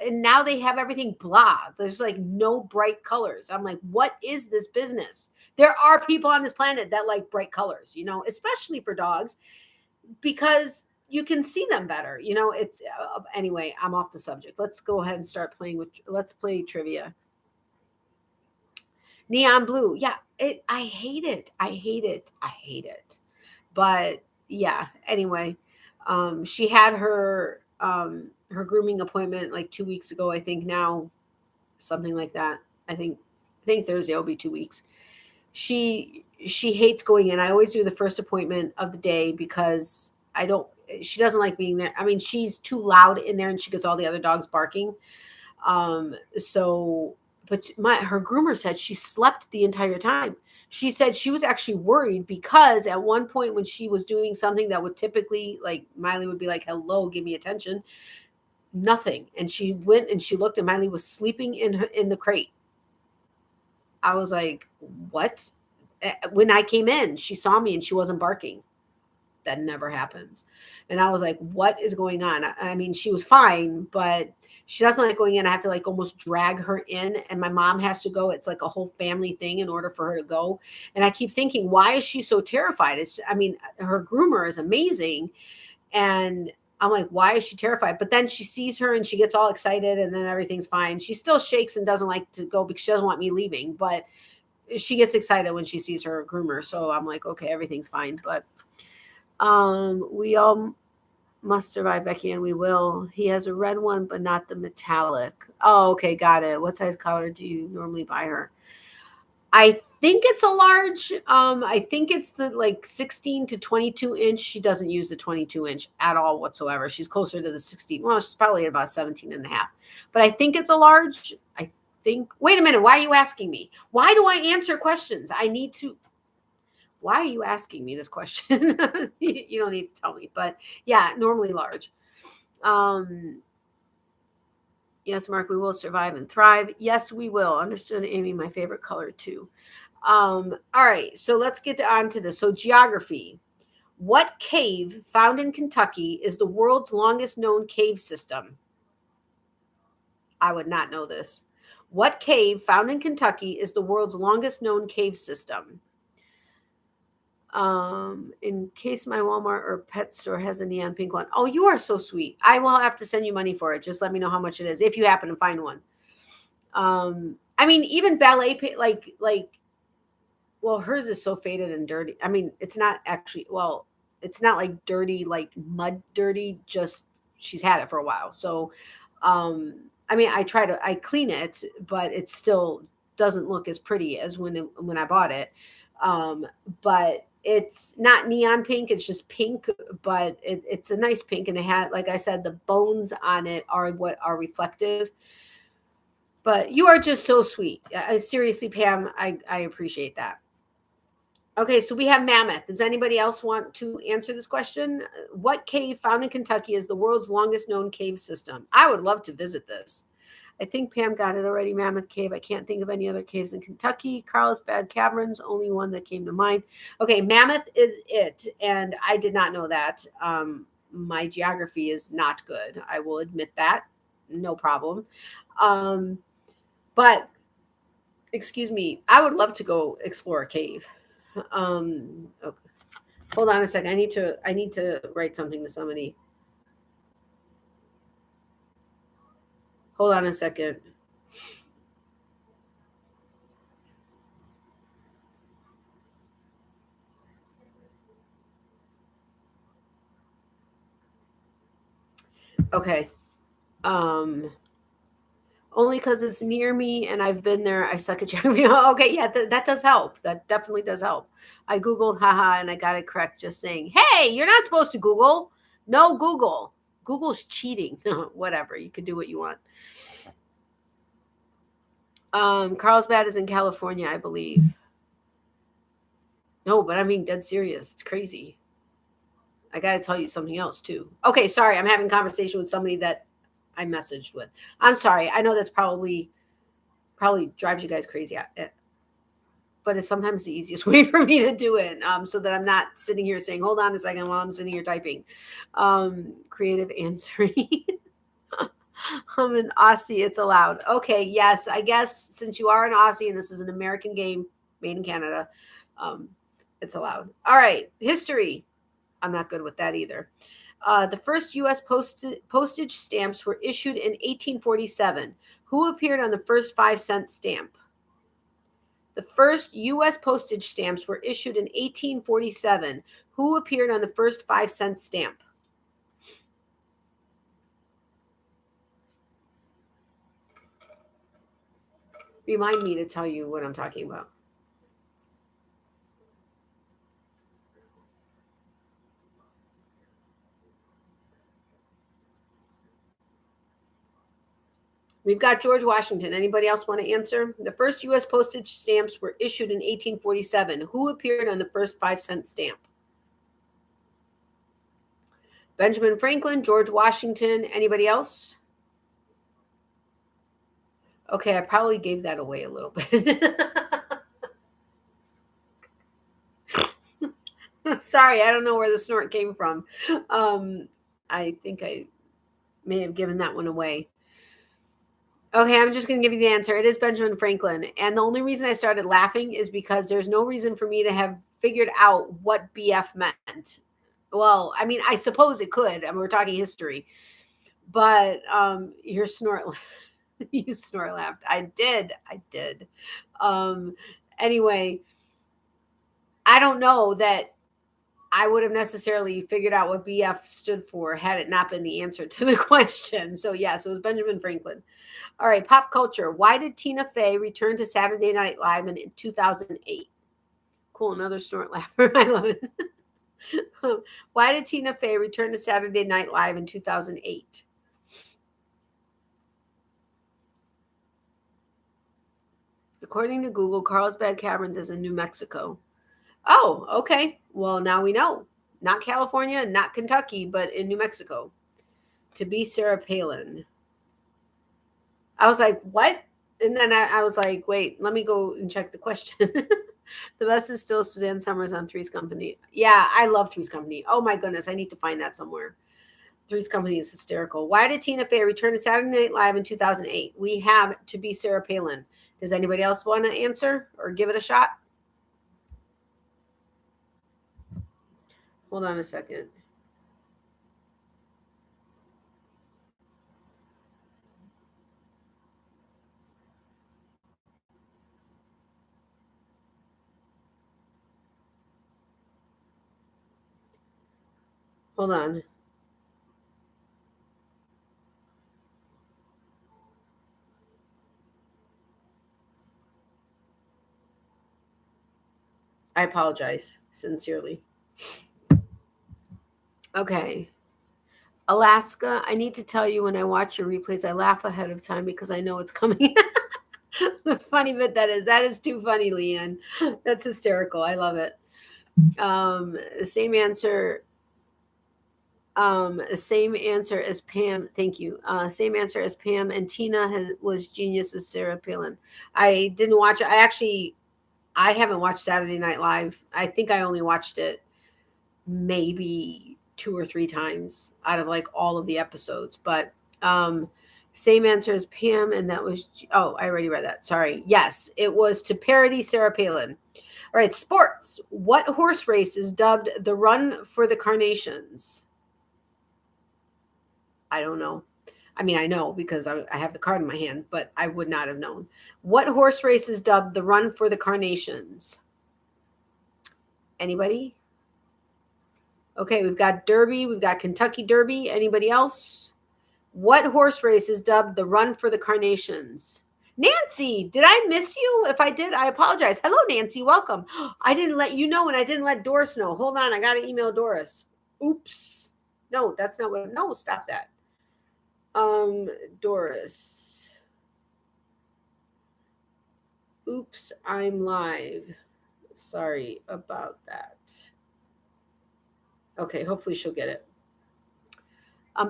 and now they have everything blah. There's like no bright colors. I'm like, what is this business? There are people on this planet that like bright colors, especially for dogs, because you can see them better. It's anyway, I'm off the subject. Let's go ahead and start let's play trivia. Neon blue. Yeah, I hate it. I hate it. But yeah, anyway. She had her grooming appointment like 2 weeks ago, I think now, something like that. I think Thursday will be 2 weeks. She hates going in. I always do the first appointment of the day because she doesn't like being there. I mean, she's too loud in there and she gets all the other dogs barking. But her groomer said she slept the entire time. She said she was actually worried because at one point when she was doing something that would typically, like, Miley would be like, hello, give me attention. Nothing. And she went and she looked and Miley was sleeping in the crate. I was like, what? When I came in, she saw me and she wasn't barking. That never happens. And I was like, what is going on? I mean, she was fine, but she doesn't like going in. I have to like almost drag her in, and my mom has to go. It's like a whole family thing in order for her to go. And I keep thinking, why is she so terrified? Her groomer is amazing. And I'm like, why is she terrified? But then she sees her and she gets all excited and then everything's fine. She still shakes and doesn't like to go because she doesn't want me leaving, but she gets excited when she sees her groomer. So I'm like, okay, everything's fine. But we all must survive, Becky, and we will. He has a red one, but not the metallic. Oh, okay, got it. What size collar do you normally buy her? I think it's a large. I think it's the like 16 to 22 inch. She doesn't use the 22 inch at all whatsoever. She's closer to the 16. Well, she's probably about 17 and a half. But I think it's a large. Wait a minute. Why are you asking me? Why do I answer questions? Why are you asking me this question? You don't need to tell me, but yeah, normally large. Yes, Mark, we will survive and thrive. Yes, we will. Understood, Amy, my favorite color too. All right, so let's get on to this. So geography. What cave found in Kentucky is the world's longest known cave system? I would not know this. What cave found in Kentucky is the world's longest known cave system? In case my Walmart or pet store has a neon pink one. Oh, you are so sweet. I will have to send you money for it. Just let me know how much it is if you happen to find one. I mean, even ballet, well, hers is so faded and dirty. I mean, it's not actually, well, it's not like dirty, like mud dirty, just she's had it for a while. So, I mean, I clean it, but it still doesn't look as pretty as when I bought it. But It's not neon pink, it's just pink, but it's a nice pink, and it had, like I said, the bones on it are what are reflective. But you are just so sweet. Seriously, Pam, I appreciate that. Okay, so we have Mammoth. Does anybody else want to answer this question? What cave found in Kentucky is the world's longest known cave system? I would love to visit this. I think Pam got it already. Mammoth Cave. I can't think of any other caves in Kentucky. Carlsbad Caverns, only one that came to mind. Okay, Mammoth is it, and I did not know that. My geography is not good. I will admit that. No problem. But excuse me, I would love to go explore a cave. Okay. Hold on a second. I need to write something to somebody. Hold on a second. Okay. Only because it's near me and I've been there. I suck at geography. Okay, yeah, that does help. That definitely does help. I Googled, haha, and I got it correct just saying, hey, you're not supposed to Google. No Google. Google's cheating. Whatever. You could do what you want. Carlsbad is in California, I believe. No, but I'm being dead serious. It's crazy. I got to tell you something else too. Okay, sorry. I'm having a conversation with somebody that I messaged with. I'm sorry. I know that's probably drives you guys crazy. But it's sometimes the easiest way for me to do it, so that I'm not sitting here saying, hold on a second while I'm sitting here typing. Creative answering. I'm an Aussie. It's allowed. Okay, yes. I guess since you are an Aussie and this is an American game made in Canada, it's allowed. All right. History. I'm not good with that either. The first U.S. postage stamps were issued in 1847. Who appeared on the first 5-cent stamp? The first U.S. postage stamps were issued in 1847. Who appeared on the first 5-cent stamp? Remind me to tell you what I'm talking about. We've got George Washington. Anybody else want to answer? The first U.S. postage stamps were issued in 1847. Who appeared on the first 5-cent stamp? Benjamin Franklin, George Washington. Anybody else? Okay, I probably gave that away a little bit. Sorry, I don't know where the snort came from. I think I may have given that one away. Okay, I'm just going to give you the answer. It is Benjamin Franklin. And the only reason I started laughing is because there's no reason for me to have figured out what BF meant. Well, I mean, I suppose it could. I mean, we're talking history. But your snort, you snort laughed. I did. Anyway, I don't know that I would have necessarily figured out what BF stood for had it not been the answer to the question. So, yes, it was Benjamin Franklin. All right, pop culture. Why did Tina Fey return to Saturday Night Live in 2008? Cool, another snort laugher. I love it. Why did Tina Fey return to Saturday Night Live in 2008? According to Google, Carlsbad Caverns is in New Mexico. Oh, okay. Well, now we know. Not California, not Kentucky, but in New Mexico. To be Sarah Palin. I was like, what? And then I was like, wait, let me go and check the question. The best is still Suzanne Summers on Three's Company. Yeah, I love Three's Company. Oh my goodness, I need to find that somewhere. Three's Company is hysterical. Why did Tina Fey return to Saturday Night Live in 2008? We have To Be Sarah Palin. Does anybody else want to answer or give it a shot? Hold on a second. Hold on. I apologize sincerely. Okay. Alaska, I need to tell you, when I watch your replays, I laugh ahead of time because I know it's coming. The funny bit that is too funny, Leanne. That's hysterical. I love it. Same answer. Same answer as Pam. Thank you. Same answer as Pam, and Tina was genius as Sarah Palin. I didn't watch it. I haven't watched Saturday Night Live. I think I only watched it maybe 2 or 3 times out of like all of the episodes. But same answer as Pam, and that was, oh, I already read that. Sorry. Yes, it was to parody Sarah Palin. All right, sports. What horse race is dubbed the Run for the Carnations? I don't know. I mean, I know because I have the card in my hand, but I would not have known. What horse race is dubbed the Run for the Carnations? Anybody? Okay, we've got Derby. We've got Kentucky Derby. Anybody else? What horse race is dubbed the Run for the Carnations? Nancy, did I miss you? If I did, I apologize. Hello, Nancy. Welcome. I didn't let you know, and I didn't let Doris know. Hold on. I got to email Doris. Oops. No, that's not what. No, stop that. Doris. Oops, I'm live. Sorry about that. Okay, hopefully she'll get it.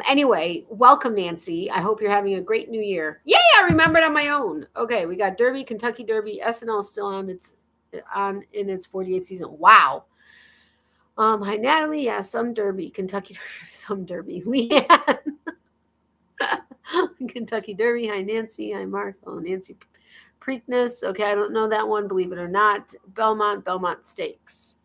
Anyway, welcome, Nancy. I hope you're having a great new year. Yay, I remembered on my own. Okay, we got Derby, Kentucky Derby. SNL is still on in its 48th season. Wow. Hi, Natalie. Yeah, some Derby, Kentucky, some Derby. Leanne. Kentucky Derby. Hi, Nancy. Hi, Mark. Oh, Nancy Preakness. Okay, I don't know that one, believe it or not. Belmont Stakes.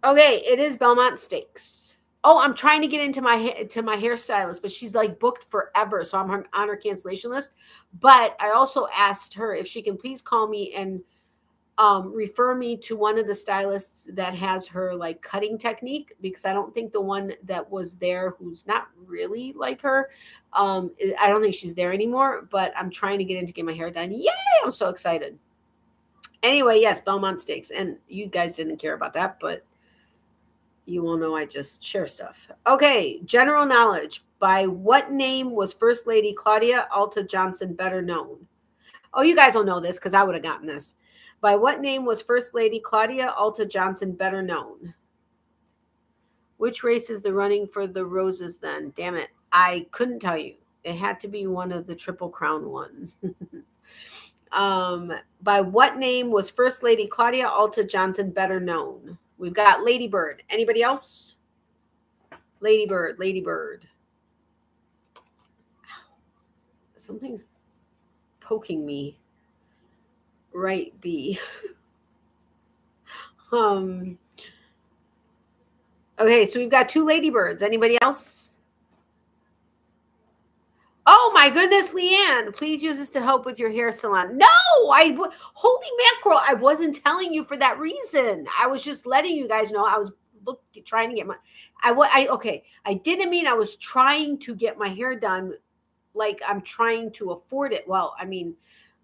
Okay, it is Belmont Stakes. Oh, I'm trying to get into my hairstylist, but she's like booked forever, so I'm on her cancellation list. But I also asked her if she can please call me and refer me to one of the stylists that has her like cutting technique, because I don't think the one that was there, who's not really like her, I don't think she's there anymore. But I'm trying to get in to get my hair done. Yay! I'm so excited. Anyway, yes, Belmont Stakes, and you guys didn't care about that, but you will know I just share stuff. Okay, general knowledge. By what name was First Lady Claudia Alta Johnson better known? Oh, you guys will know this because I would have gotten this. By what name was First Lady Claudia Alta Johnson better known? Which race is the Running for the Roses then? Damn it. I couldn't tell you. It had to be one of the Triple Crown ones. By what name was First Lady Claudia Alta Johnson better known? We've got Ladybird. Anybody else? Ladybird. Something's poking me. Right, B. Okay, so we've got 2 Ladybirds. Anybody else? Oh my goodness, Leanne, please use this to help with your hair salon. No, holy mackerel, I wasn't telling you for that reason. I was just letting you guys know. I was trying to get I didn't mean I was trying to get my hair done like I'm trying to afford it. Well, I mean,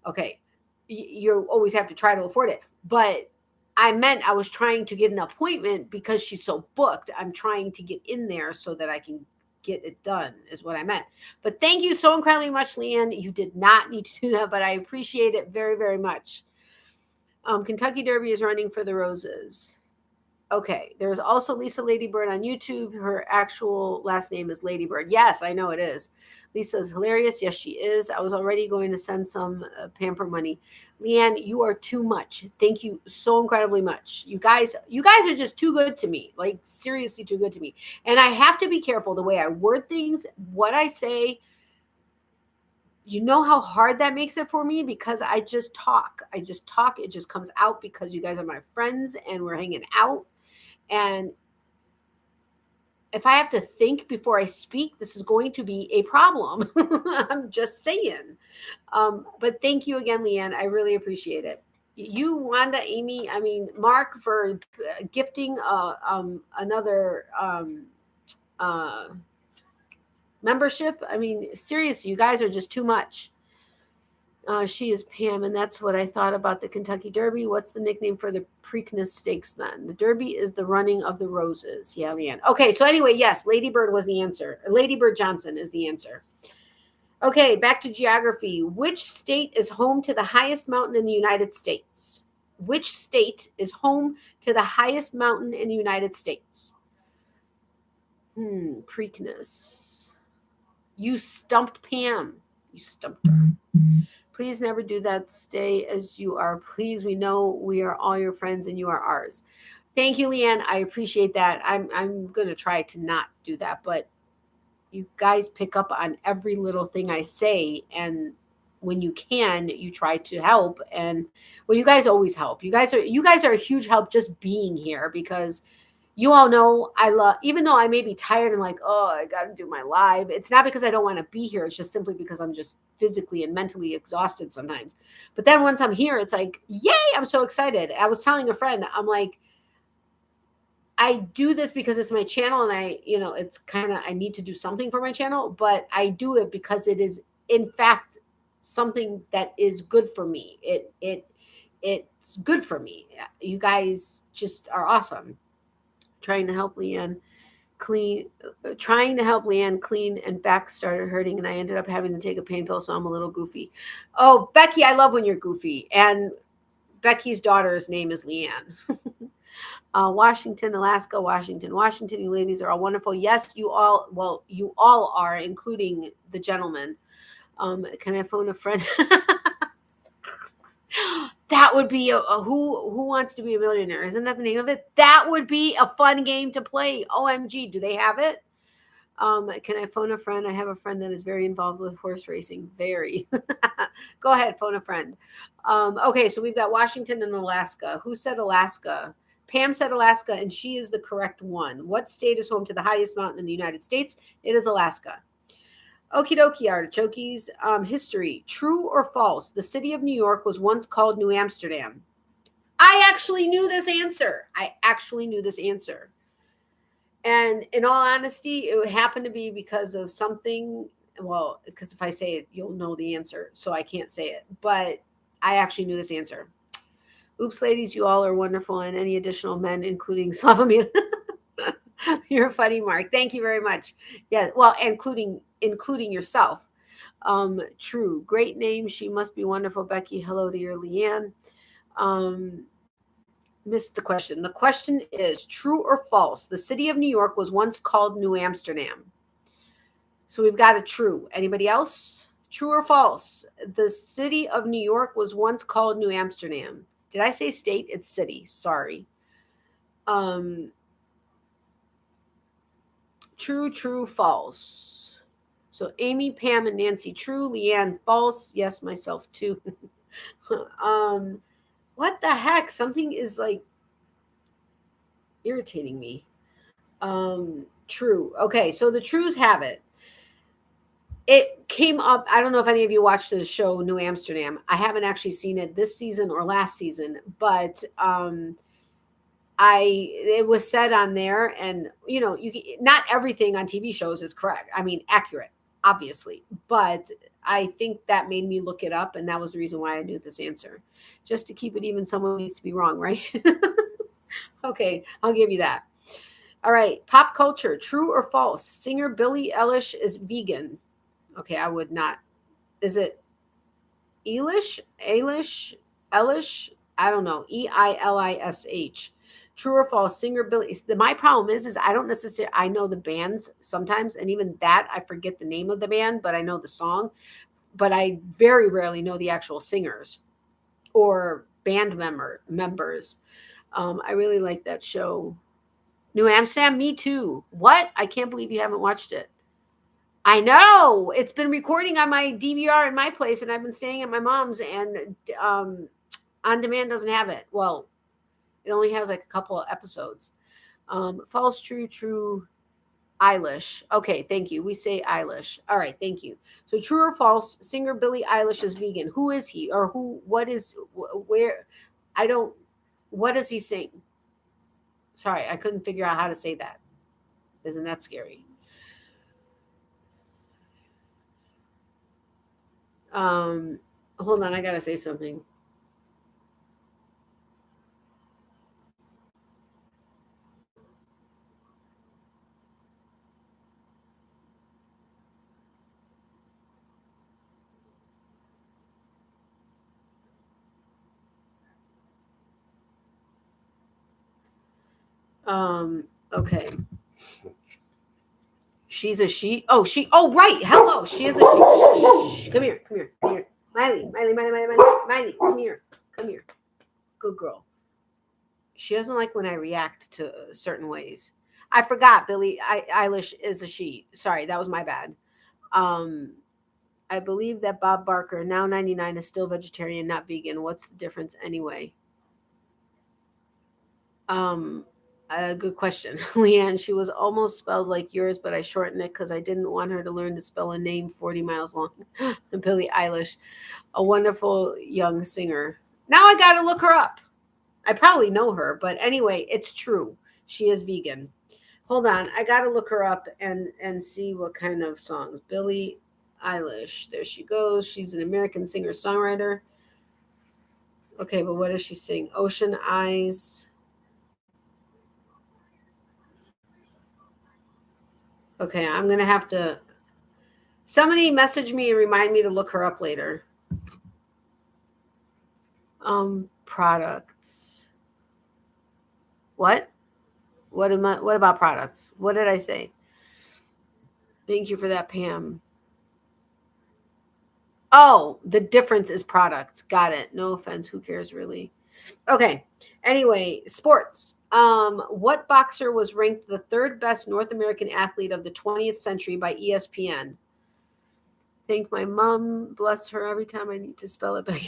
okay, you always have to try to afford it, but I meant I was trying to get an appointment because she's so booked. I'm trying to get in there so that I can get it done is what I meant. But thank you so incredibly much, Leanne. You did not need to do that, but I appreciate it very, very much. Kentucky Derby is Running for the Roses. Okay, there's also Lisa Ladybird on YouTube. Her actual last name is Ladybird. Yes, I know it is. Lisa's hilarious. Yes, she is. I was already going to send some pamper money. Leanne, you are too much. Thank you so incredibly much. You guys are just too good to me. Like, seriously too good to me. And I have to be careful the way I word things, what I say. You know how hard that makes it for me because I just talk. It just comes out because you guys are my friends and we're hanging out. And if I have to think before I speak, this is going to be a problem. I'm just saying. But thank you again, Leanne. I really appreciate it. You, Wanda, Amy, Mark, for gifting another membership. Seriously, you guys are just too much. She is Pam, and that's what I thought about the Kentucky Derby. What's the nickname for the Preakness Stakes then? The Derby is the running of the roses. Yeah, Leanne. Okay, so anyway, yes, Ladybird was the answer. Ladybird Johnson is the answer. Okay, back to geography. Which state is home to the highest mountain in the United States? Which state is home to the highest mountain in the United States? Preakness. You stumped Pam. You stumped her. Please never do that. Stay as you are. Please, we know we are all your friends and you are ours. Thank you, Leanne. I appreciate that. I'm going to try to not do that, but you guys pick up on every little thing I say, and when you can, you try to help. And well, you guys always help. You guys are a huge help just being here, because you all know I love, even though I may be tired and like, oh, I got to do my live. It's not because I don't want to be here. It's just simply because I'm just physically and mentally exhausted sometimes. But then once I'm here, it's like, yay, I'm so excited. I was telling a friend, I'm like, I do this because it's my channel, and it's kind of, I need to do something for my channel, but I do it because it is in fact something that is good for me. It's good for me. You guys just are awesome. Trying to help Leanne clean and back started hurting, and I ended up having to take a pain pill, so I'm a little goofy. Oh, Becky, I love when you're goofy. And Becky's daughter's name is Leanne. Washington, Alaska, Washington, you ladies are all wonderful. Yes, you all are, including the gentleman. Can I phone a friend? That would be who wants to be a millionaire? Isn't that the name of it? That would be a fun game to play. OMG, do they have it? Can I phone a friend? I have a friend that is very involved with horse racing. Very. Go ahead, phone a friend. Okay, so we've got Washington and Alaska. Who said Alaska? Pam said Alaska, and she is the correct one. What state is home to the highest mountain in the United States? It is Alaska. Okie dokie, artichokes. History. True or false? The city of New York was once called New Amsterdam. I actually knew this answer. And in all honesty, it would happen to be because of something. Well, because if I say it, you'll know the answer. So I can't say it. But I actually knew this answer. Oops, ladies, you all are wonderful. And any additional men, including Slavomir. You're funny, Mark. Thank you very much. Yeah, well, including yourself. True. Great name. She must be wonderful, Becky. Hello to your Leanne. Missed the question. The question is true or false? The city of New York was once called New Amsterdam. So we've got a true. Anybody else? True or false? The city of New York was once called New Amsterdam. Did I say state? It's city. Sorry. True, false. So Amy, Pam, and Nancy, true. Leanne, false. Yes, myself too. What the heck? Something is like irritating me. True. Okay, so the trues have it. It came up. I don't know if any of you watched the show New Amsterdam. I haven't actually seen it this season or last season, but it was said on there, and not everything on TV shows is correct. I mean, accurate, obviously, but I think that made me look it up, and that was the reason why I knew this answer. Just to keep it even, someone needs to be wrong, right? Okay, I'll give you that. All right, pop culture, true or false? Singer Billie Eilish is vegan. Okay, I would not. Is it Eilish? I don't know. Eilish. True or false? Singer Billie. My problem is I don't necessarily. I know the bands sometimes, and even that I forget the name of the band, but I know the song. But I very rarely know the actual singers or band members. I really like that show. New Amsterdam, me too. What? I can't believe you haven't watched it. I know. It's been recording on my DVR in my place, and I've been staying at my mom's, and On Demand doesn't have it. Well, it only has like a couple of episodes. False, true, Eilish. Okay, thank you. We say Eilish. All right, thank you. So true or false, singer Billie Eilish is vegan. Who is he? Or what does he sing? Sorry, I couldn't figure out how to say that. Isn't that scary? Hold on, I gotta say something. Okay. She's a she. Oh, she. Oh, right. Hello. She is a she. Come here. Come here. Come here. Miley. Miley. Come here. Come here. Good girl. She doesn't like when I react to certain ways. I forgot Billie Eilish is a she. Sorry, that was my bad. I believe that Bob Barker, now 99, is still vegetarian, not vegan. What's the difference anyway? A good question. Leanne, she was almost spelled like yours, but I shortened it because I didn't want her to learn to spell a name 40 miles long. And Billie Eilish, a wonderful young singer. Now I got to look her up. I probably know her, but anyway, it's true. She is vegan. Hold on. I got to look her up and see what kind of songs. Billie Eilish. There she goes. She's an American singer-songwriter. Okay, but what does she sing? Ocean Eyes. Okay, I'm going to have to... Somebody message me and remind me to look her up later. Products. What? What about products? What did I say? Thank you for that, Pam. Oh, the difference is products. Got it. No offense. Who cares, really? Okay. Anyway, sports. What boxer was ranked the third best North American athlete of the 20th century by ESPN? Thank my mom. Bless her every time I need to spell it back.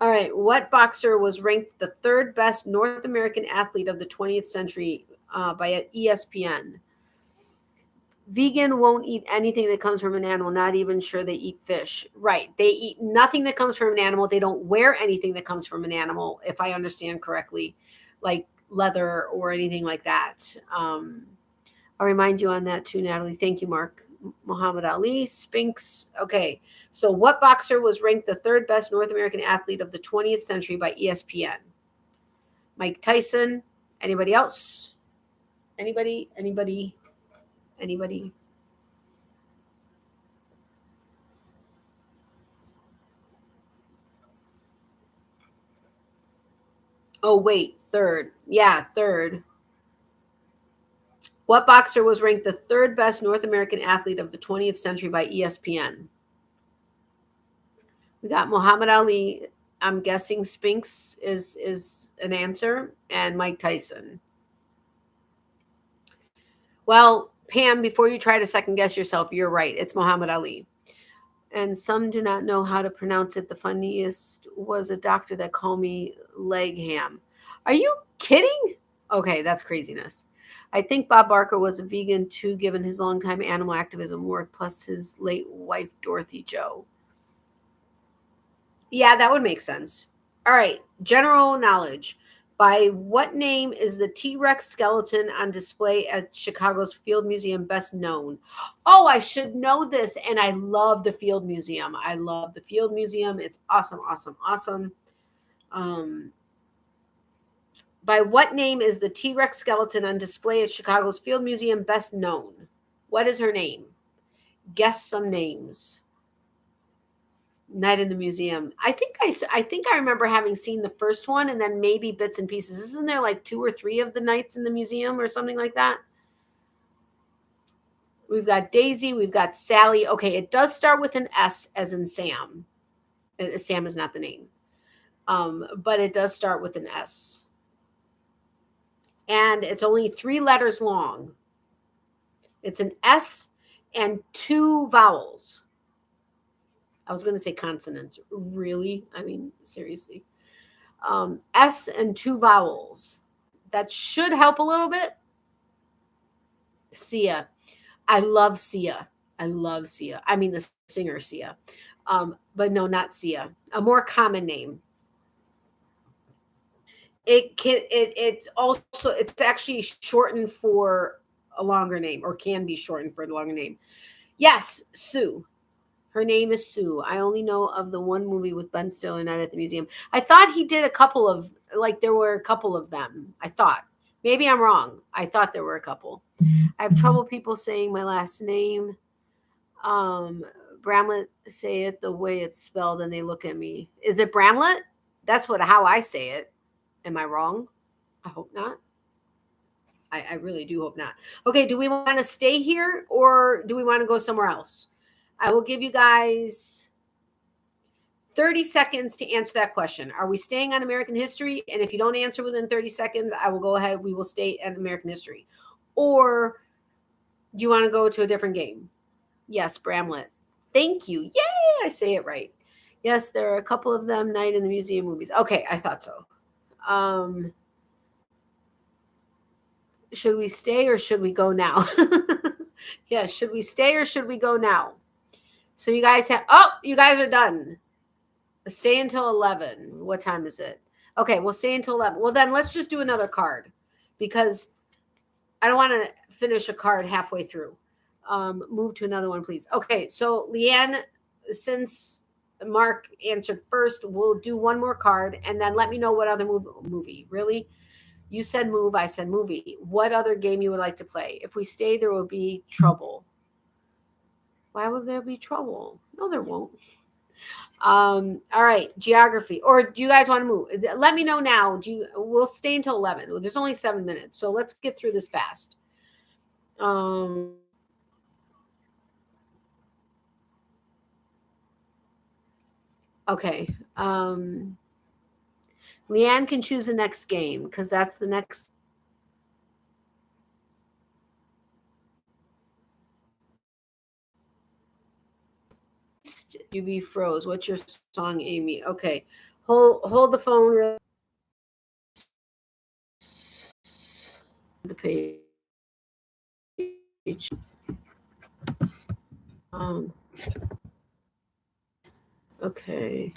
All right. What boxer was ranked the third best North American athlete of the 20th century by ESPN? Vegan won't eat anything that comes from an animal, not even sure they eat fish. Right. They eat nothing that comes from an animal. They don't wear anything that comes from an animal, if I understand correctly, like leather or anything like that. I'll remind you on that too, Natalie. Thank you, Mark. Muhammad Ali, Spinks. Okay. So what boxer was ranked the third best North American athlete of the 20th century by ESPN? Mike Tyson. Anybody else? Anybody? Oh, wait, third. Yeah, third. What boxer was ranked the third best North American athlete of the 20th century by ESPN? We got Muhammad Ali. I'm guessing Spinks is an answer, and Mike Tyson. Well, Pam, before you try to second guess yourself, you're right. It's Muhammad Ali. And some do not know how to pronounce it. The funniest was a doctor that called me leg ham. Are you kidding? Okay, that's craziness. I think Bob Barker was a vegan too, given his longtime animal activism work, plus his late wife, Dorothy Jo. Yeah, that would make sense. All right, general knowledge. By what name is the T-Rex skeleton on display at Chicago's Field Museum best known? Oh, I should know this, and I love the Field Museum. I love the Field Museum. It's awesome, awesome, awesome. By what name is the T-Rex skeleton on display at Chicago's Field Museum best known? What is her name? Guess some names. Night in the Museum. I think I remember having seen the first one and then maybe bits and pieces. Isn't there like 2 or 3 of the nights in the museum or something like that? We've got Daisy. We've got Sally. Okay, it does start with an S as in Sam. Sam is not the name. But it does start with an S. And it's only 3 letters long. It's an S and 2 vowels. I was going to say consonants. Really? I mean, seriously. S and 2 vowels. That should help a little bit. Sia. I love Sia. I mean, the singer Sia. But no, not Sia. A more common name. It's actually shortened for a longer name, or can be shortened for a longer name. Yes, Sue. Her name is Sue. I only know of the one movie with Ben Stiller, Night at the Museum. I thought he did a couple of, like, there were a couple of them. I thought. Maybe I'm wrong. I thought there were a couple. I have trouble people saying my last name. Bramlett, say it the way it's spelled and they look at me. Is it Bramlett? That's how I say it. Am I wrong? I hope not. I really do hope not. Okay, do we want to stay here or do we want to go somewhere else? I will give you guys 30 seconds to answer that question. Are we staying on American history? And if you don't answer within 30 seconds, I will go ahead. We will stay at American history. Or do you want to go to a different game? Yes, Bramlett. Thank you. Yay, I say it right. Yes, there are a couple of them, Night in the Museum movies. Okay, I thought so. Should we stay or should we go now? Yeah, should we stay or should we go now? So you guys you guys are done. Stay until 11. What time is it? Okay, we'll stay until 11. Well, then let's just do another card because I don't want to finish a card halfway through. Move to another one, please. Okay, so Leanne, since Mark answered first, we'll do one more card and then let me know what other movie. Really? You said move, I said movie. What other game you would like to play? If we stay, there will be trouble. Why would there be trouble? No, there won't. All right, geography. Or do you guys want to move? Let me know now. We'll stay until 11. There's only 7 minutes, so let's get through this fast. Okay. Leanne can choose the next game because that's the next. You be froze. What's your song, Amy? Okay. Hold the phone. The page. Okay.